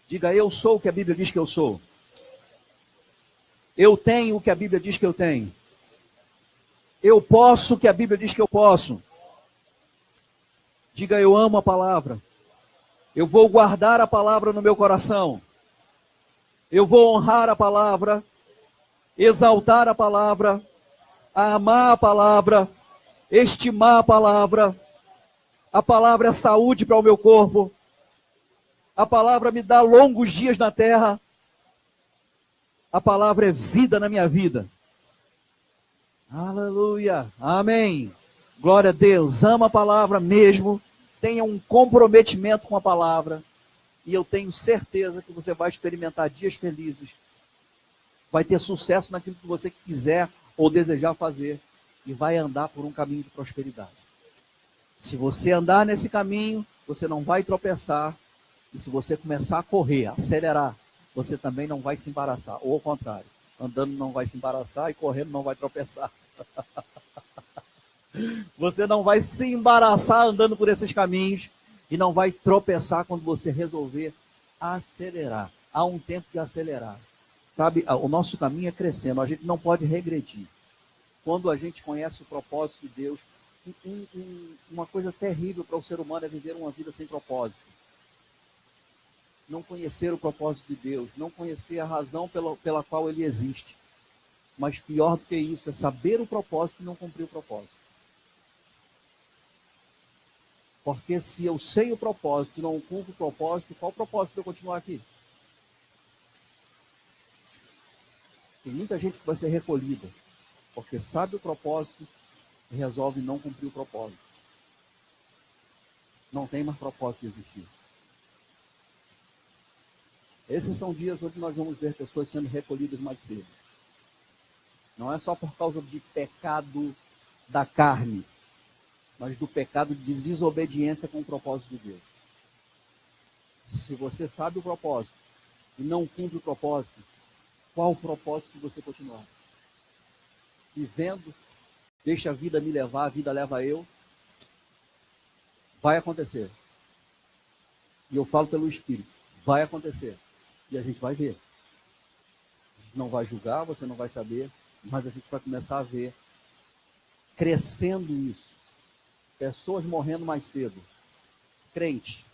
Diga, eu sou o que a Bíblia diz que eu sou. Eu tenho o que a Bíblia diz que eu tenho. Eu posso o que a Bíblia diz que eu posso. Diga, eu amo a palavra. Eu vou guardar a palavra no meu coração. Eu vou honrar a palavra, exaltar a palavra, amar a palavra, estimar a palavra. A palavra é saúde para o meu corpo. A palavra me dá longos dias na terra. A palavra é vida na minha vida. Aleluia. Amém. Glória a Deus. Ama a palavra mesmo. Tenha um comprometimento com a palavra. E eu tenho certeza que você vai experimentar dias felizes, vai ter sucesso naquilo que você quiser ou desejar fazer, e vai andar por um caminho de prosperidade. Se você andar nesse caminho, você não vai tropeçar, e se você começar a correr, a acelerar, você também não vai se embaraçar, ou ao contrário, andando não vai se embaraçar e correndo não vai tropeçar. Você não vai se embaraçar andando por esses caminhos e não vai tropeçar quando você resolver acelerar. Há um tempo de acelerar. Sabe, o nosso caminho é crescendo, a gente não pode regredir. Quando a gente conhece o propósito de Deus, uma coisa terrível para o ser humano é viver uma vida sem propósito. Não conhecer o propósito de Deus, não conhecer a razão pela qual ele existe. Mas pior do que isso é saber o propósito e não cumprir o propósito. Porque se eu sei o propósito e não cumpro o propósito, qual o propósito de eu continuar aqui? Tem muita gente que vai ser recolhida, porque sabe o propósito e resolve não cumprir o propósito. Não tem mais propósito de existir. Esses são dias onde nós vamos ver pessoas sendo recolhidas mais cedo. Não é só por causa de pecado da carne, mas do pecado de desobediência com o propósito de Deus. Se você sabe o propósito e não cumpre o propósito, qual o propósito de você continuar? Vivendo, deixa a vida me levar, a vida leva eu. Vai acontecer. E eu falo pelo Espírito. Vai acontecer. E a gente vai ver. A gente não vai julgar, você não vai saber, mas a gente vai começar a ver crescendo isso. Pessoas morrendo mais cedo. Crentes.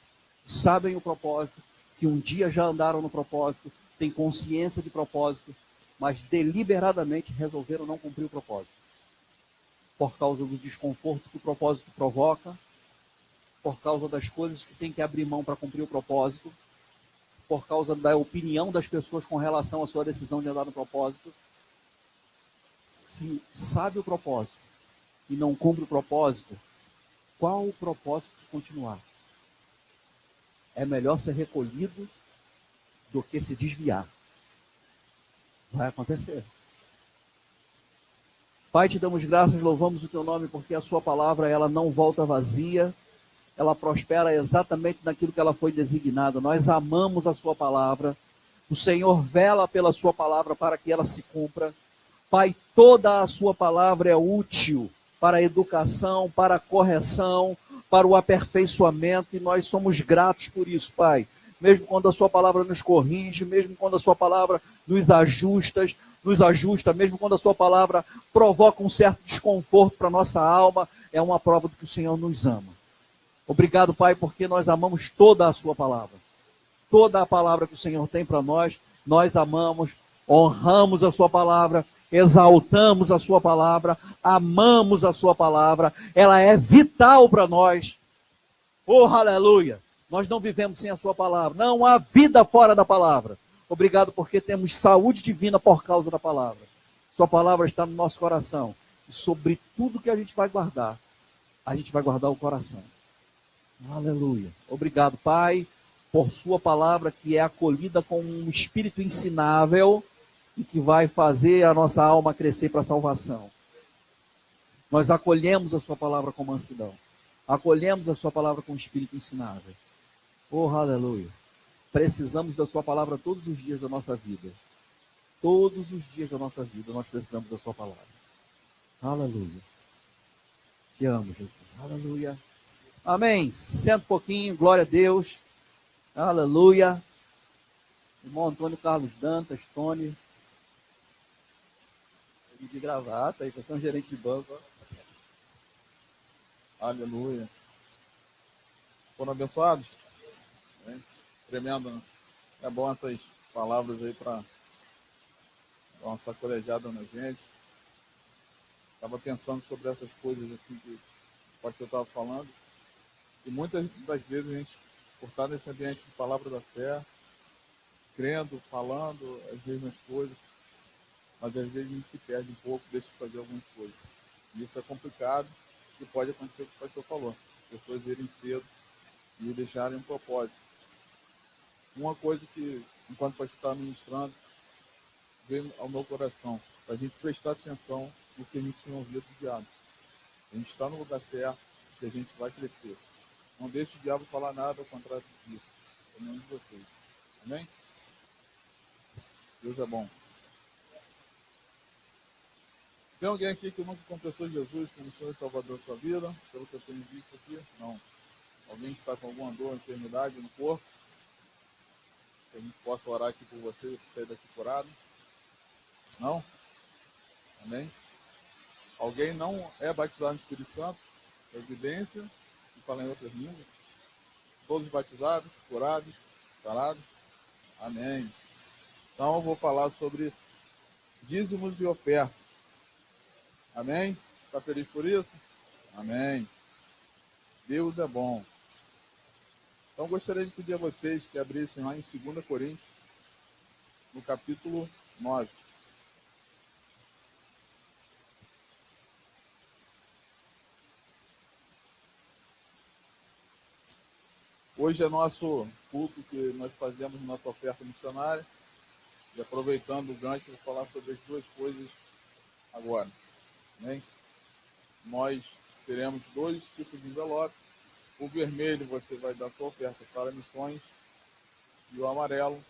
Sabem o propósito, que um dia já andaram no propósito, têm consciência de propósito, mas deliberadamente resolveram não cumprir o propósito. Por causa do desconforto que o propósito provoca, por causa das coisas que tem que abrir mão para cumprir o propósito, por causa da opinião das pessoas com relação à sua decisão de andar no propósito. Se sabe o propósito e não cumpre o propósito, qual o propósito de continuar? É melhor ser recolhido do que se desviar. Vai acontecer. Pai, te damos graças, louvamos o teu nome, porque a sua palavra ela não volta vazia, ela prospera exatamente naquilo que ela foi designada. Nós amamos a sua palavra, o Senhor vela pela sua palavra para que ela se cumpra. Pai, toda a sua palavra é útil para a educação, para a correção, para o aperfeiçoamento, e nós somos gratos por isso, Pai. Mesmo quando a sua palavra nos corrige, mesmo quando a sua palavra nos ajusta, mesmo quando a sua palavra provoca um certo desconforto para a nossa alma, é uma prova de que o Senhor nos ama. Obrigado, Pai, porque nós amamos toda a sua palavra. Toda a palavra que o Senhor tem para nós amamos, honramos a sua palavra, exaltamos a sua palavra, amamos a sua palavra, ela é vital para nós. Oh, aleluia! Nós não vivemos sem a sua palavra, não há vida fora da palavra. Obrigado porque temos saúde divina por causa da palavra. Sua palavra está no nosso coração. E sobre tudo que a gente vai guardar o coração. Aleluia. Obrigado, Pai, por sua palavra que é acolhida com um espírito ensinável e que vai fazer a nossa alma crescer para a salvação. Nós acolhemos a sua palavra com mansidão. Acolhemos a sua palavra com espírito ensinável. Oh, aleluia. Precisamos da sua palavra todos os dias da nossa vida. Todos os dias da nossa vida nós precisamos da sua palavra. Aleluia. Te amo, Jesus. Aleluia. Amém. Senta um pouquinho, glória a Deus. Aleluia. Irmão Antônio Carlos Dantas, Tony. De gravata, aí você é um gerente de banco. Ó. Aleluia. Foram abençoados? Tremendo, né? É bom essas palavras aí para dar uma sacolejada na gente. Estava pensando sobre essas coisas assim que o pastor estava falando. E muitas das vezes a gente, por estar nesse ambiente de palavra da fé, crendo, falando as mesmas coisas, mas às vezes a gente se perde um pouco, deixa de fazer algumas coisas. E isso é complicado e pode acontecer o que o pastor falou. As pessoas irem cedo e deixarem um propósito. Uma coisa que, enquanto o pastor estava ministrando, veio ao meu coração, para a gente prestar atenção no que a gente tem ouvido do diabo. A gente está no lugar certo, que a gente vai crescer. Não deixe o diabo falar nada ao contrário disso. Pelo menos de vocês. Amém? Deus é bom. Tem alguém aqui que nunca confessou Jesus como Senhor e Salvador da sua vida? Pelo que eu tenho visto aqui? Não. Alguém que está com alguma dor, enfermidade no corpo? Que a gente possa orar aqui por você e sair daqui curado? Não? Amém? Alguém não é batizado no Espírito Santo? Evidência e fala em outras línguas? Todos batizados, curados, sarados? Amém. Então eu vou falar sobre dízimos e ofertas. Amém? Está feliz por isso? Amém. Deus é bom. Então gostaria de pedir a vocês que abrissem lá em 2 Coríntios, no capítulo 9. Hoje é nosso culto que nós fazemos nossa oferta missionária. E aproveitando o gancho, vou falar sobre as duas coisas agora. Amém? Nós teremos dois tipos de envelope. O vermelho você vai dar sua oferta para missões e o amarelo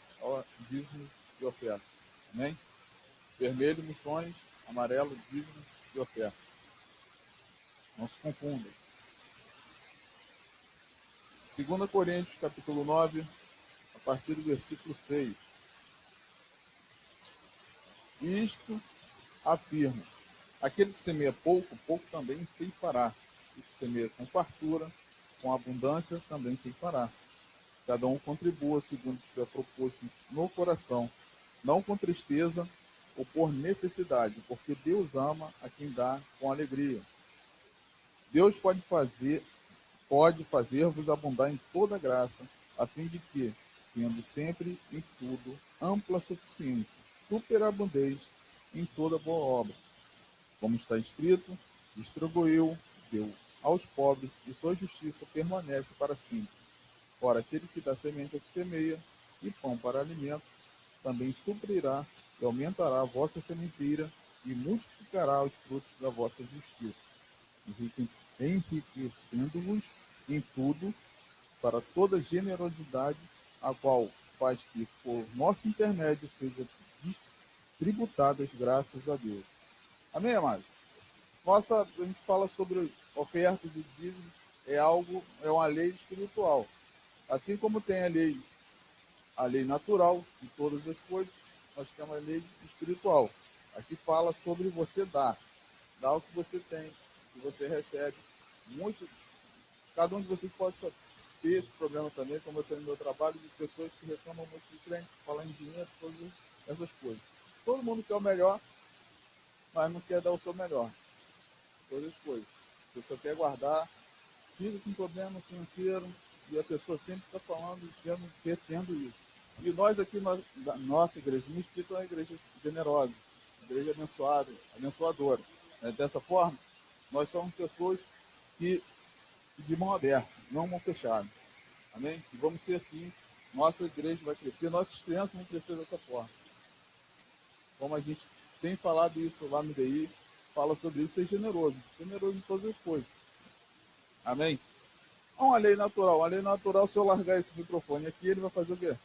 dízimo e oferta. Amém? Vermelho, missões, amarelo, dízimo e oferta. Não se confundam. 2 Coríntios, capítulo 9, a partir do versículo 6. Isto afirma: aquele que semeia pouco, pouco também se fará. E que semeia com fartura, com abundância, também se fará. Cada um contribua segundo o que tiver proposto no coração, não com tristeza ou por necessidade, porque Deus ama a quem dá com alegria. Deus pode fazer-vos abundar em toda graça, a fim de que, tendo sempre em tudo ampla suficiência, superabundeis em toda boa obra. Como está escrito, distribuiu, deu aos pobres, e sua justiça permanece para sempre. Ora, aquele que dá semente ao que semeia, e pão para alimento, também suprirá e aumentará a vossa sementeira, e multiplicará os frutos da vossa justiça, enriquecendo-vos em tudo para toda generosidade, a qual faz que, por nosso intermédio, sejam tributadas graças a Deus. Amém, amados? A gente fala sobre ofertas e dízimos, é uma lei espiritual. Assim como tem a lei natural de todas as coisas, nós temos a lei espiritual. Aqui fala sobre você dar o que você tem, o que você recebe. Muito, cada um de vocês pode ter esse problema também, como eu tenho no meu trabalho, de pessoas que reclamam muito de crente, falam em dinheiro, todas essas coisas. Todo mundo quer o melhor, mas não quer dar o seu melhor. Todas as coisas. A pessoa quer guardar, fica com problema financeiro, e a pessoa sempre está falando, tendo isso. E nós aqui, da nossa igreja, no Espírito é uma igreja generosa, uma igreja abençoada, abençoadora. Dessa forma, nós somos pessoas que de mão aberta, não mão fechada. Amém? E vamos ser assim, nossa igreja vai crescer, nossas crianças vão crescer dessa forma. Como a gente tem falado isso lá no DI, fala sobre isso, ser generoso em todas as coisas. Amém? Uma lei natural. Uma lei natural, se eu largar esse microfone aqui, ele vai fazer o quê?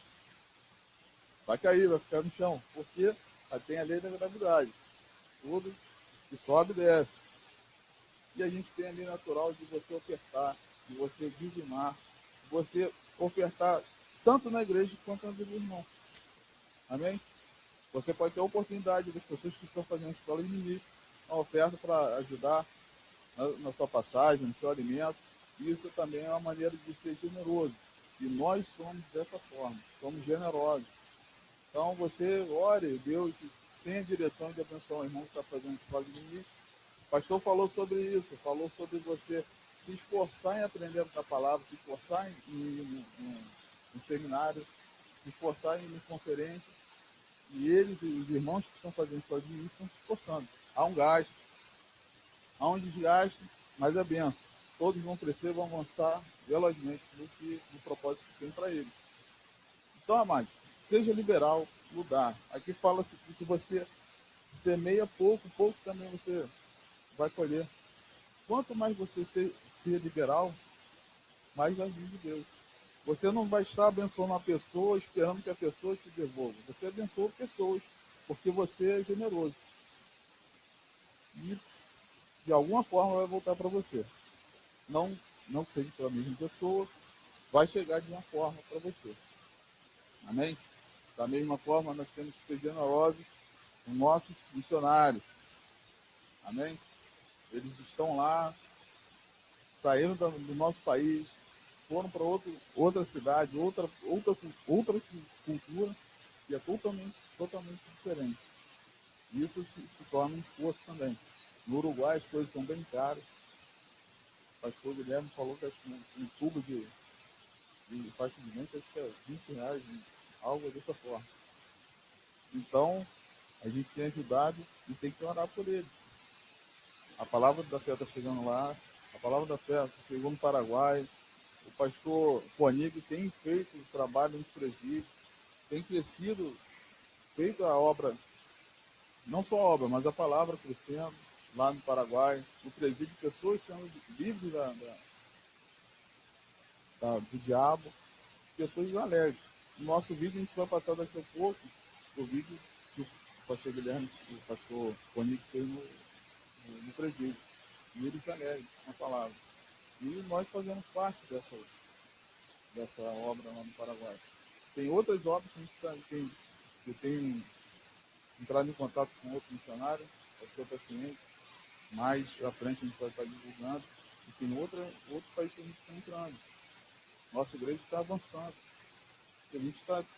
Vai cair, vai ficar no chão. Porque tem a lei da gravidade. Tudo que sobe e desce. E a gente tem a lei natural de você ofertar, de você dizimar, de você ofertar tanto na igreja quanto na vida do irmão. Amém? Você pode ter a oportunidade das pessoas que estão fazendo escola de ministro, uma oferta para ajudar na sua passagem, no seu alimento. Isso também é uma maneira de ser generoso. E nós somos dessa forma, somos generosos. Então você ore, Deus tem a direção de abençoar o irmão que está fazendo escola de ministro. O pastor falou sobre isso, falou sobre você se esforçar em aprender a palavra, se esforçar em ir no seminário, se esforçar em ir em conferência. E eles, os irmãos que estão fazendo escola de ministro, estão se esforçando. Há um gasto, há um desgaste, mas é benção. Todos vão crescer, vão avançar velozmente no propósito que tem para eles. Então, amados, seja liberal no dar. Aqui fala-se que se você semeia pouco, pouco também você vai colher. Quanto mais você ser liberal, mais vai vir de Deus. Você não vai estar abençoando uma pessoa esperando que a pessoa te devolva. Você abençoa pessoas porque você é generoso. E de alguma forma vai voltar para você. Não, não que seja pela mesma pessoa, vai chegar de uma forma para você. Amém? Da mesma forma, nós temos que ser generosos com nossos missionários. Amém? Eles estão lá, saíram do nosso país, foram para outra cidade, outra cultura, que é totalmente diferente. Isso se torna um esforço também. No Uruguai as coisas são bem caras. O pastor Guilherme falou que um tubo de pasta de dente acho que é R$ 20, algo dessa forma. Então, a gente tem ajudado e tem que orar por eles. A palavra da fé está chegando lá, a palavra da fé chegou no Paraguai, o pastor Conig tem feito o trabalho nos presídios, tem crescido, feito a obra, não só a obra, mas a palavra crescendo lá no Paraguai, no presídio, pessoas sendo livres do diabo, pessoas alegres. No nosso vídeo a gente vai passar daqui a pouco, o vídeo que o pastor Guilherme, o pastor Conig fez no presídio. E eles alegres com a palavra. E nós fazemos parte dessa obra lá no Paraguai. Tem outras obras que a gente eu tenho entrado em contato com outro missionário, pastor paciente, mais à frente a gente vai estar divulgando, e tem outro país que a gente está entrando. Nossa igreja está avançando.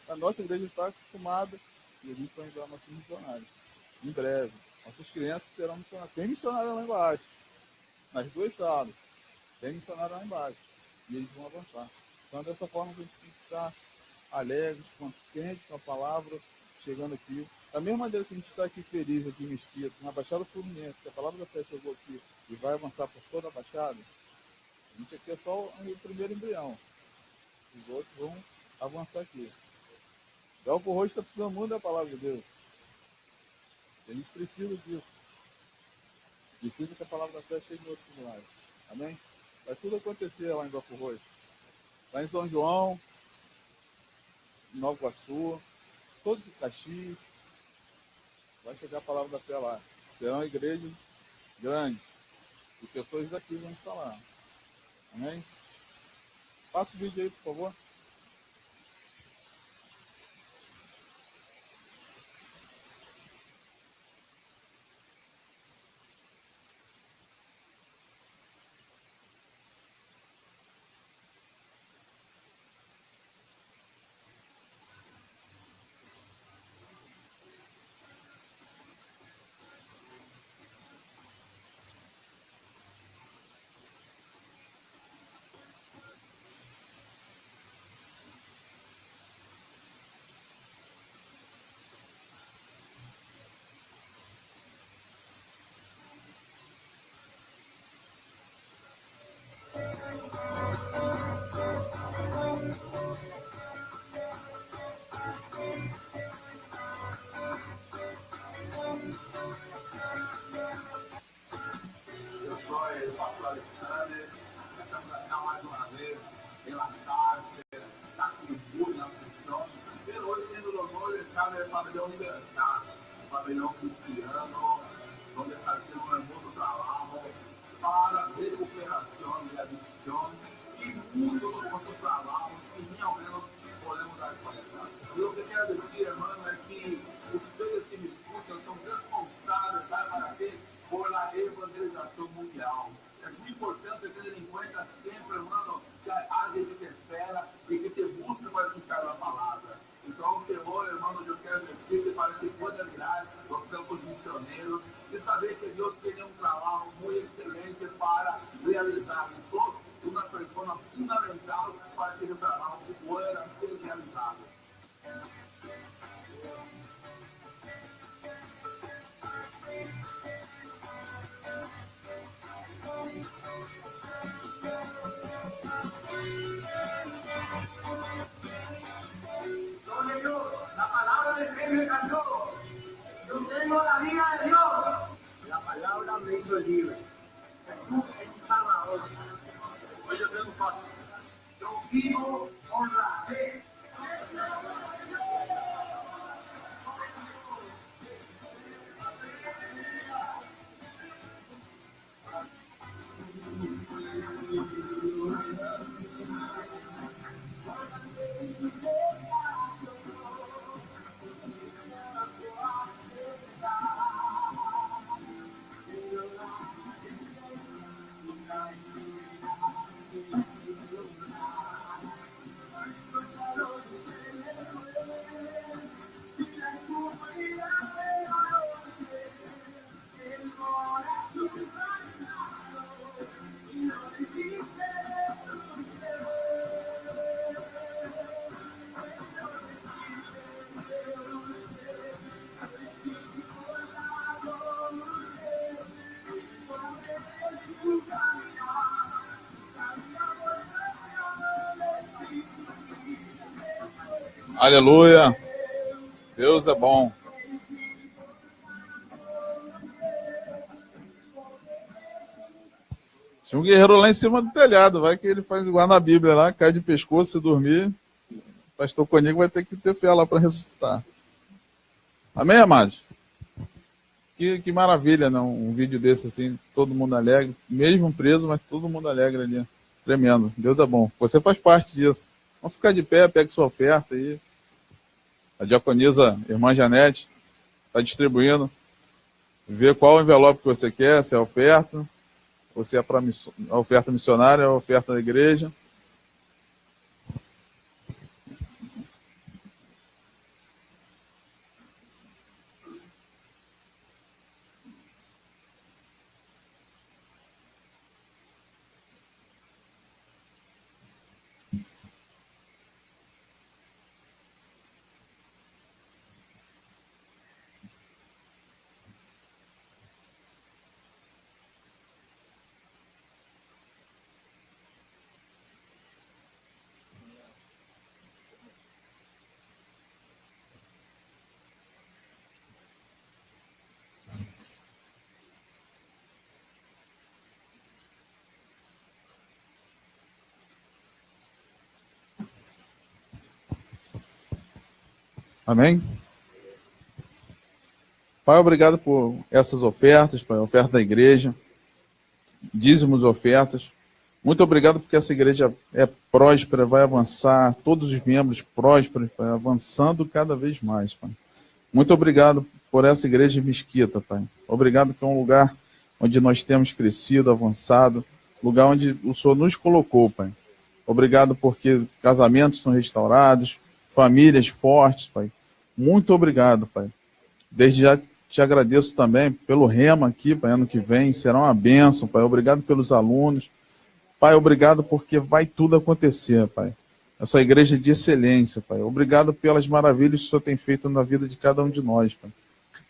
A nossa igreja está acostumada e a gente vai entrar nossos missionários. Em breve. Nossas crianças serão missionários. Tem missionário lá embaixo, nas duas salas. Tem missionário lá embaixo. E eles vão avançar. Então, dessa forma, a gente tem que estar alegre, contente com a palavra chegando aqui. Da mesma maneira que a gente está aqui feliz, aqui em Mesquita, na Baixada Fluminense, que a palavra da fé chegou aqui e vai avançar por toda a Baixada, a gente aqui é só o primeiro embrião. Os outros vão avançar aqui. Belco Roxo está precisando muito da palavra de Deus. A gente precisa disso. Precisa que a palavra da fé chegue em outros lugares. Amém? Vai tudo acontecer lá em Belco Roxo. Lá em São João, em Nova Iguaçu, todos os Caxias, vai chegar a palavra da fé lá. Serão igrejas grandes. E pessoas daqui vão estar lá. Amém? Passa o vídeo aí, por favor. Eu sou o pastor Alexander, estamos aqui mais uma vez em La Cárcel, está com muito na função, pero hoy tendo o honor de estar no pabellón Libertad, um pabellón cristiano, onde está sendo um hermoso trabalho para recuperação de adicção e muito dos outros trabalhos que nem ao menos podemos dar conta. E o que eu quero dizer, hermano, é que vocês que me escutam são responsáveis, sabe para quê? Por la evangelização mundial. É muito importante ter em conta sempre, hermano, que há alguém que te espera e que te busca para escutar a palavra. Então, Senhor, hermano, eu quero dizer para que pueda mirar os campos missioneiros e saber que Deus tem um trabalho muito excelente para realizar. E sou uma pessoa fundamental para que o trabalho pueda ser realizado. livre. Jesús es Salvador. Hoy yo tengo paz. Yo vivo por la fe. Aleluia. Deus é bom. Tinha um guerreiro lá em cima do telhado. Vai que ele faz igual na Bíblia lá, cai de pescoço e dormir. O pastor Conigo vai ter que ter fé lá para ressuscitar. Amém, amados? Que maravilha, não? Um vídeo desse assim, todo mundo alegre, mesmo preso, mas todo mundo alegre ali. Tremendo. Deus é bom. Você faz parte disso. Vamos ficar de pé, pegue sua oferta aí. A diaconisa, irmã Janete, está distribuindo. Vê qual envelope que você quer, se é oferta, ou se é para a oferta missionária, a oferta da igreja. Amém? Pai, obrigado por essas ofertas, Pai, oferta da igreja, dízimos, ofertas. Muito obrigado porque essa igreja é próspera, vai avançar, todos os membros prósperos, Pai, avançando cada vez mais, Pai. Muito obrigado por essa igreja de Mesquita, Pai. Obrigado que é um lugar onde nós temos crescido, avançado, lugar onde o Senhor nos colocou, Pai. Obrigado porque casamentos são restaurados, famílias fortes, Pai. Muito obrigado, Pai. Desde já te agradeço também pelo Rema aqui, Pai, ano que vem, será uma bênção, Pai. Obrigado pelos alunos. Pai, obrigado porque vai tudo acontecer, Pai. Essa igreja de excelência, Pai. Obrigado pelas maravilhas que o Senhor tem feito na vida de cada um de nós, Pai.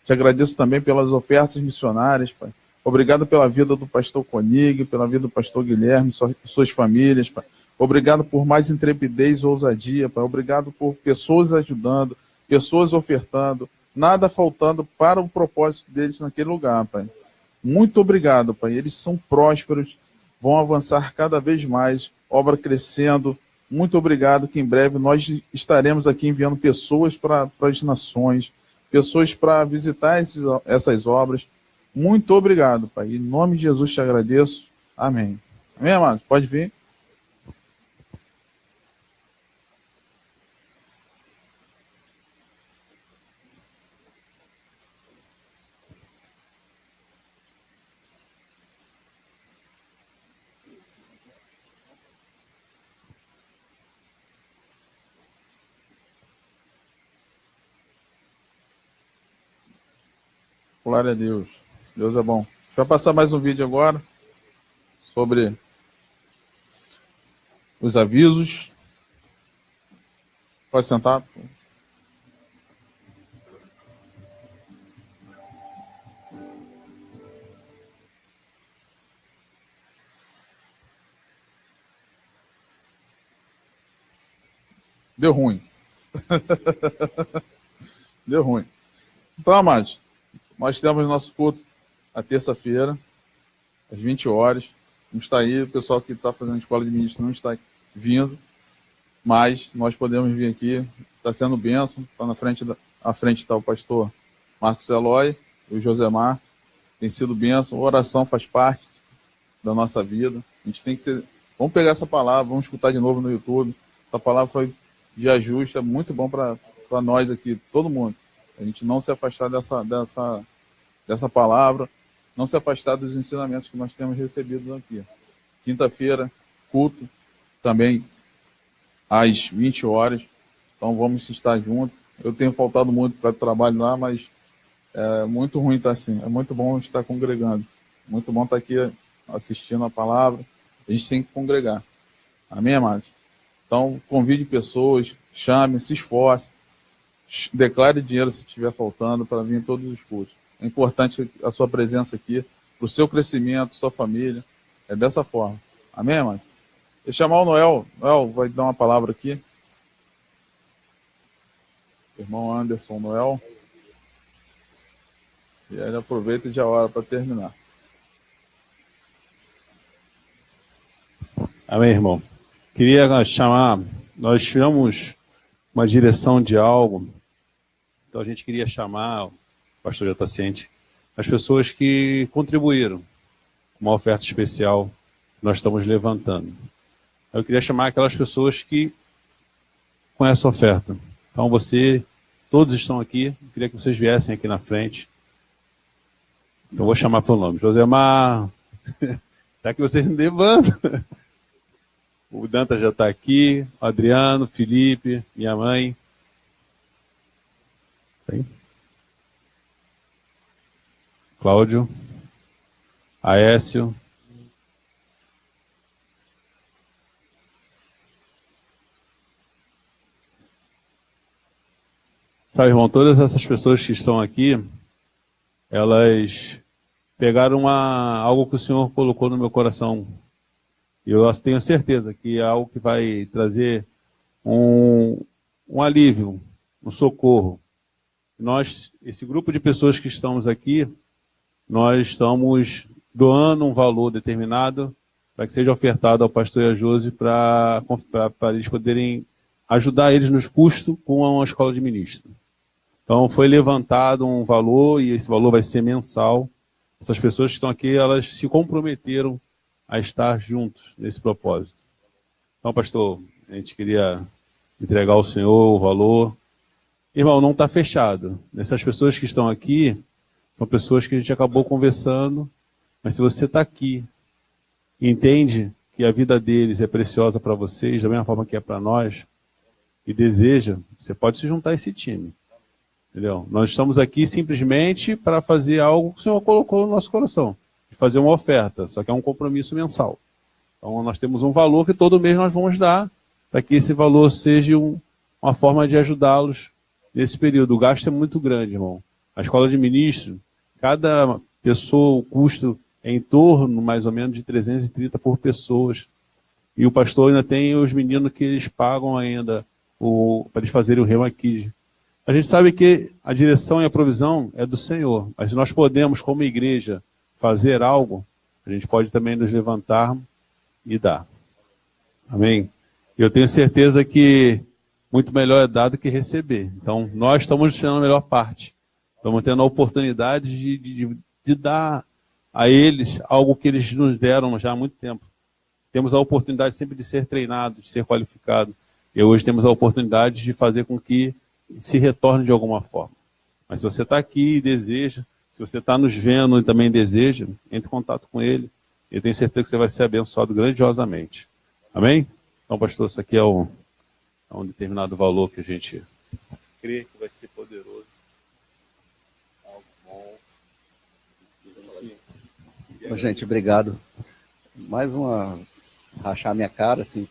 Te agradeço também pelas ofertas missionárias, Pai. Obrigado pela vida do pastor Conig, pela vida do pastor Guilherme, suas famílias, Pai. Obrigado por mais intrepidez e ousadia, Pai. Obrigado por pessoas ajudando, pessoas ofertando, nada faltando para o propósito deles naquele lugar, Pai. Muito obrigado, Pai. Eles são prósperos, vão avançar cada vez mais, obra crescendo. Muito obrigado, que em breve nós estaremos aqui enviando pessoas para as nações, pessoas para visitar essas obras. Muito obrigado, Pai. Em nome de Jesus te agradeço. Amém. Amém, amados? Pode vir. Glória a Deus. Deus é bom. Deixa eu passar mais um vídeo agora sobre os avisos. Pode sentar. Deu ruim. Deu ruim. Então, amados, nós temos nosso culto à terça-feira, às 20 horas. Vamos estar aí, o pessoal que está fazendo escola de ministro não está vindo, mas nós podemos vir aqui, está sendo bênção, está à frente está o pastor Marcos Eloy, o Josemar, tem sido bênção, a oração faz parte da nossa vida, a gente tem que ser, vamos pegar essa palavra, vamos escutar de novo no YouTube, essa palavra foi de ajuste, é muito bom para nós aqui, todo mundo, a gente não se afastar dessa palavra, não se afastar dos ensinamentos que nós temos recebido aqui. Quinta-feira, culto, também às 20 horas, então vamos estar juntos. Eu tenho faltado muito para o trabalho lá, mas é muito ruim estar assim, é muito bom estar congregando, muito bom estar aqui assistindo a palavra, a gente tem que congregar, amém, amados? Então, convide pessoas, chame, se esforce, declare dinheiro se estiver faltando para vir em todos os cultos. É importante a sua presença aqui, para o seu crescimento, sua família, é dessa forma, amém, amados? Vou chamar o Noel vai dar uma palavra aqui. Irmão Anderson Noel. E aí ele aproveita e já ora para terminar. Amém, irmão. Queria chamar, nós tivemos uma direção de algo, então a gente queria chamar, o pastor já está ciente, as pessoas que contribuíram com uma oferta especial que nós estamos levantando. Eu queria chamar aquelas pessoas que com essa oferta. Então todos estão aqui, eu queria que vocês viessem aqui na frente. Então vou chamar pelo nome. Josemar, já que vocês me levantam. O Danta já está aqui, o Adriano, Felipe, minha mãe. Tem? Cláudio, Aécio. Sabe, irmão, todas essas pessoas que estão aqui, elas pegaram algo que o Senhor colocou no meu coração. E eu tenho certeza que é algo que vai trazer um alívio, um socorro. Esse grupo de pessoas que estamos aqui, nós estamos doando um valor determinado para que seja ofertado ao pastor e a Josi para eles poderem ajudar eles nos custos com a escola de ministro. Então foi levantado um valor e esse valor vai ser mensal. Essas pessoas que estão aqui, elas se comprometeram a estar juntos nesse propósito. Então, pastor, a gente queria entregar ao Senhor o valor. Irmão, não está fechado. Essas pessoas que estão aqui são pessoas que a gente acabou conversando, mas se você está aqui e entende que a vida deles é preciosa para vocês, da mesma forma que é para nós, e deseja, você pode se juntar a esse time. Entendeu? Nós estamos aqui simplesmente para fazer algo que o Senhor colocou no nosso coração, de fazer uma oferta, só que é um compromisso mensal. Então nós temos um valor que todo mês nós vamos dar, para que esse valor seja uma forma de ajudá-los nesse período. O gasto é muito grande, irmão. A escola de ministro, cada pessoa, o custo é em torno, mais ou menos, de 330 por pessoas. E o pastor ainda tem os meninos que eles pagam ainda para eles fazerem o Rema Kids. A gente sabe que a direção e a provisão é do Senhor, mas nós podemos, como igreja, fazer algo, a gente pode também nos levantar e dar. Amém? Eu tenho certeza que muito melhor é dar do que receber. Então, nós estamos tirando a melhor parte. Estamos tendo a oportunidade de dar a eles algo que eles nos deram já há muito tempo. Temos a oportunidade sempre de ser treinado, de ser qualificado. E hoje temos a oportunidade de fazer com que se retorne de alguma forma. Mas se você está aqui e deseja, se você está nos vendo e também deseja, entre em contato com ele. Eu tenho certeza que você vai ser abençoado grandiosamente. Amém? Então, pastor, isso aqui é um determinado valor que a gente crê que vai ser poderoso. Algo bom. Gente, obrigado. Mais uma... rachar minha cara, assim.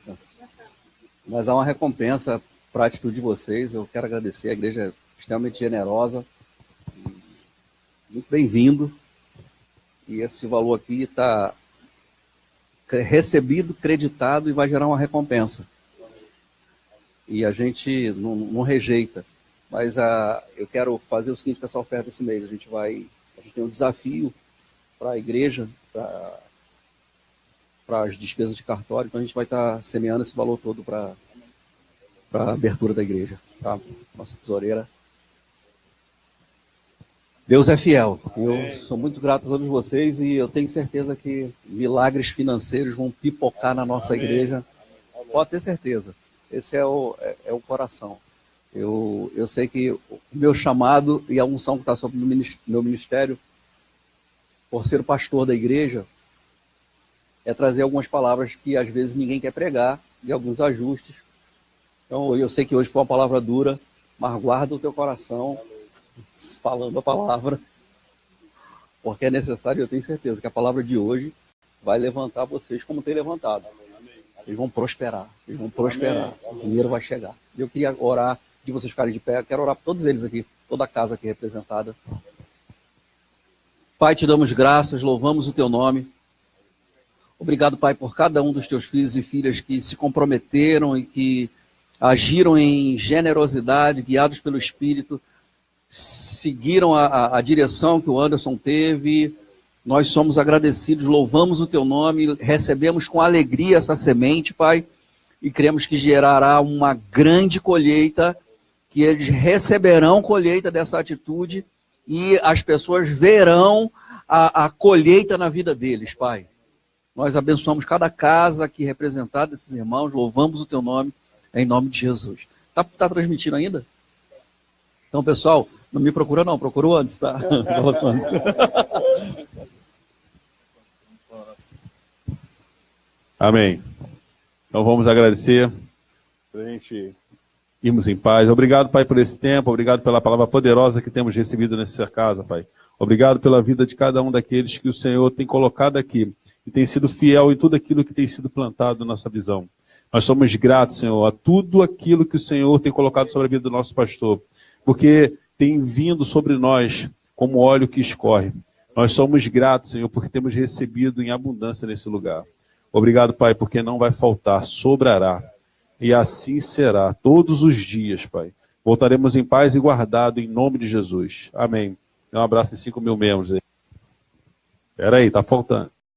Mas há uma recompensa para a atitude de vocês. Eu quero agradecer, a igreja é extremamente generosa, muito bem-vindo, e esse valor aqui está recebido, creditado, e vai gerar uma recompensa. E a gente não rejeita, mas eu quero fazer o seguinte com essa oferta esse mês. A gente tem um desafio para a igreja, para para as despesas de cartório, então a gente vai estar semeando esse valor todo para a abertura da igreja, tá? Nossa tesoureira. Deus é fiel. Eu sou muito grato a todos vocês e eu tenho certeza que milagres financeiros vão pipocar na nossa igreja. Pode ter certeza. Esse é o coração. Eu sei que o meu chamado e a unção que está sobre o meu ministério, por ser o pastor da igreja, é trazer algumas palavras que às vezes ninguém quer pregar, e alguns ajustes. Então, eu sei que hoje foi uma palavra dura, mas guarda o teu coração falando a palavra, porque é necessário, eu tenho certeza que a palavra de hoje vai levantar vocês como tem levantado. Eles vão prosperar, o dinheiro vai chegar. Eu queria orar, de vocês ficarem de pé, eu quero orar por todos eles aqui, toda a casa aqui representada. Pai, te damos graças, louvamos o teu nome. Obrigado, Pai, por cada um dos teus filhos e filhas que se comprometeram e que agiram em generosidade, guiados pelo Espírito, seguiram a direção que o Anderson teve. Nós somos agradecidos, louvamos o teu nome, recebemos com alegria essa semente, Pai, e cremos que gerará uma grande colheita, que eles receberão colheita dessa atitude e as pessoas verão a colheita na vida deles, Pai. Nós abençoamos cada casa aqui representada, desses irmãos, louvamos o teu nome, em nome de Jesus. Tá transmitindo ainda? Então, pessoal, não me procura não, procurou antes, tá? Antes. Amém. Então vamos agradecer para a gente irmos em paz. Obrigado, Pai, por esse tempo. Obrigado pela palavra poderosa que temos recebido nessa casa, Pai. Obrigado pela vida de cada um daqueles que o Senhor tem colocado aqui e tem sido fiel em tudo aquilo que tem sido plantado na nossa visão. Nós somos gratos, Senhor, a tudo aquilo que o Senhor tem colocado sobre a vida do nosso pastor, porque tem vindo sobre nós como óleo que escorre. Nós somos gratos, Senhor, porque temos recebido em abundância nesse lugar. Obrigado, Pai, porque não vai faltar, sobrará. E assim será, todos os dias, Pai. Voltaremos em paz e guardado em nome de Jesus. Amém. Um abraço em 5.000 membros aí. Espera aí, tá faltando.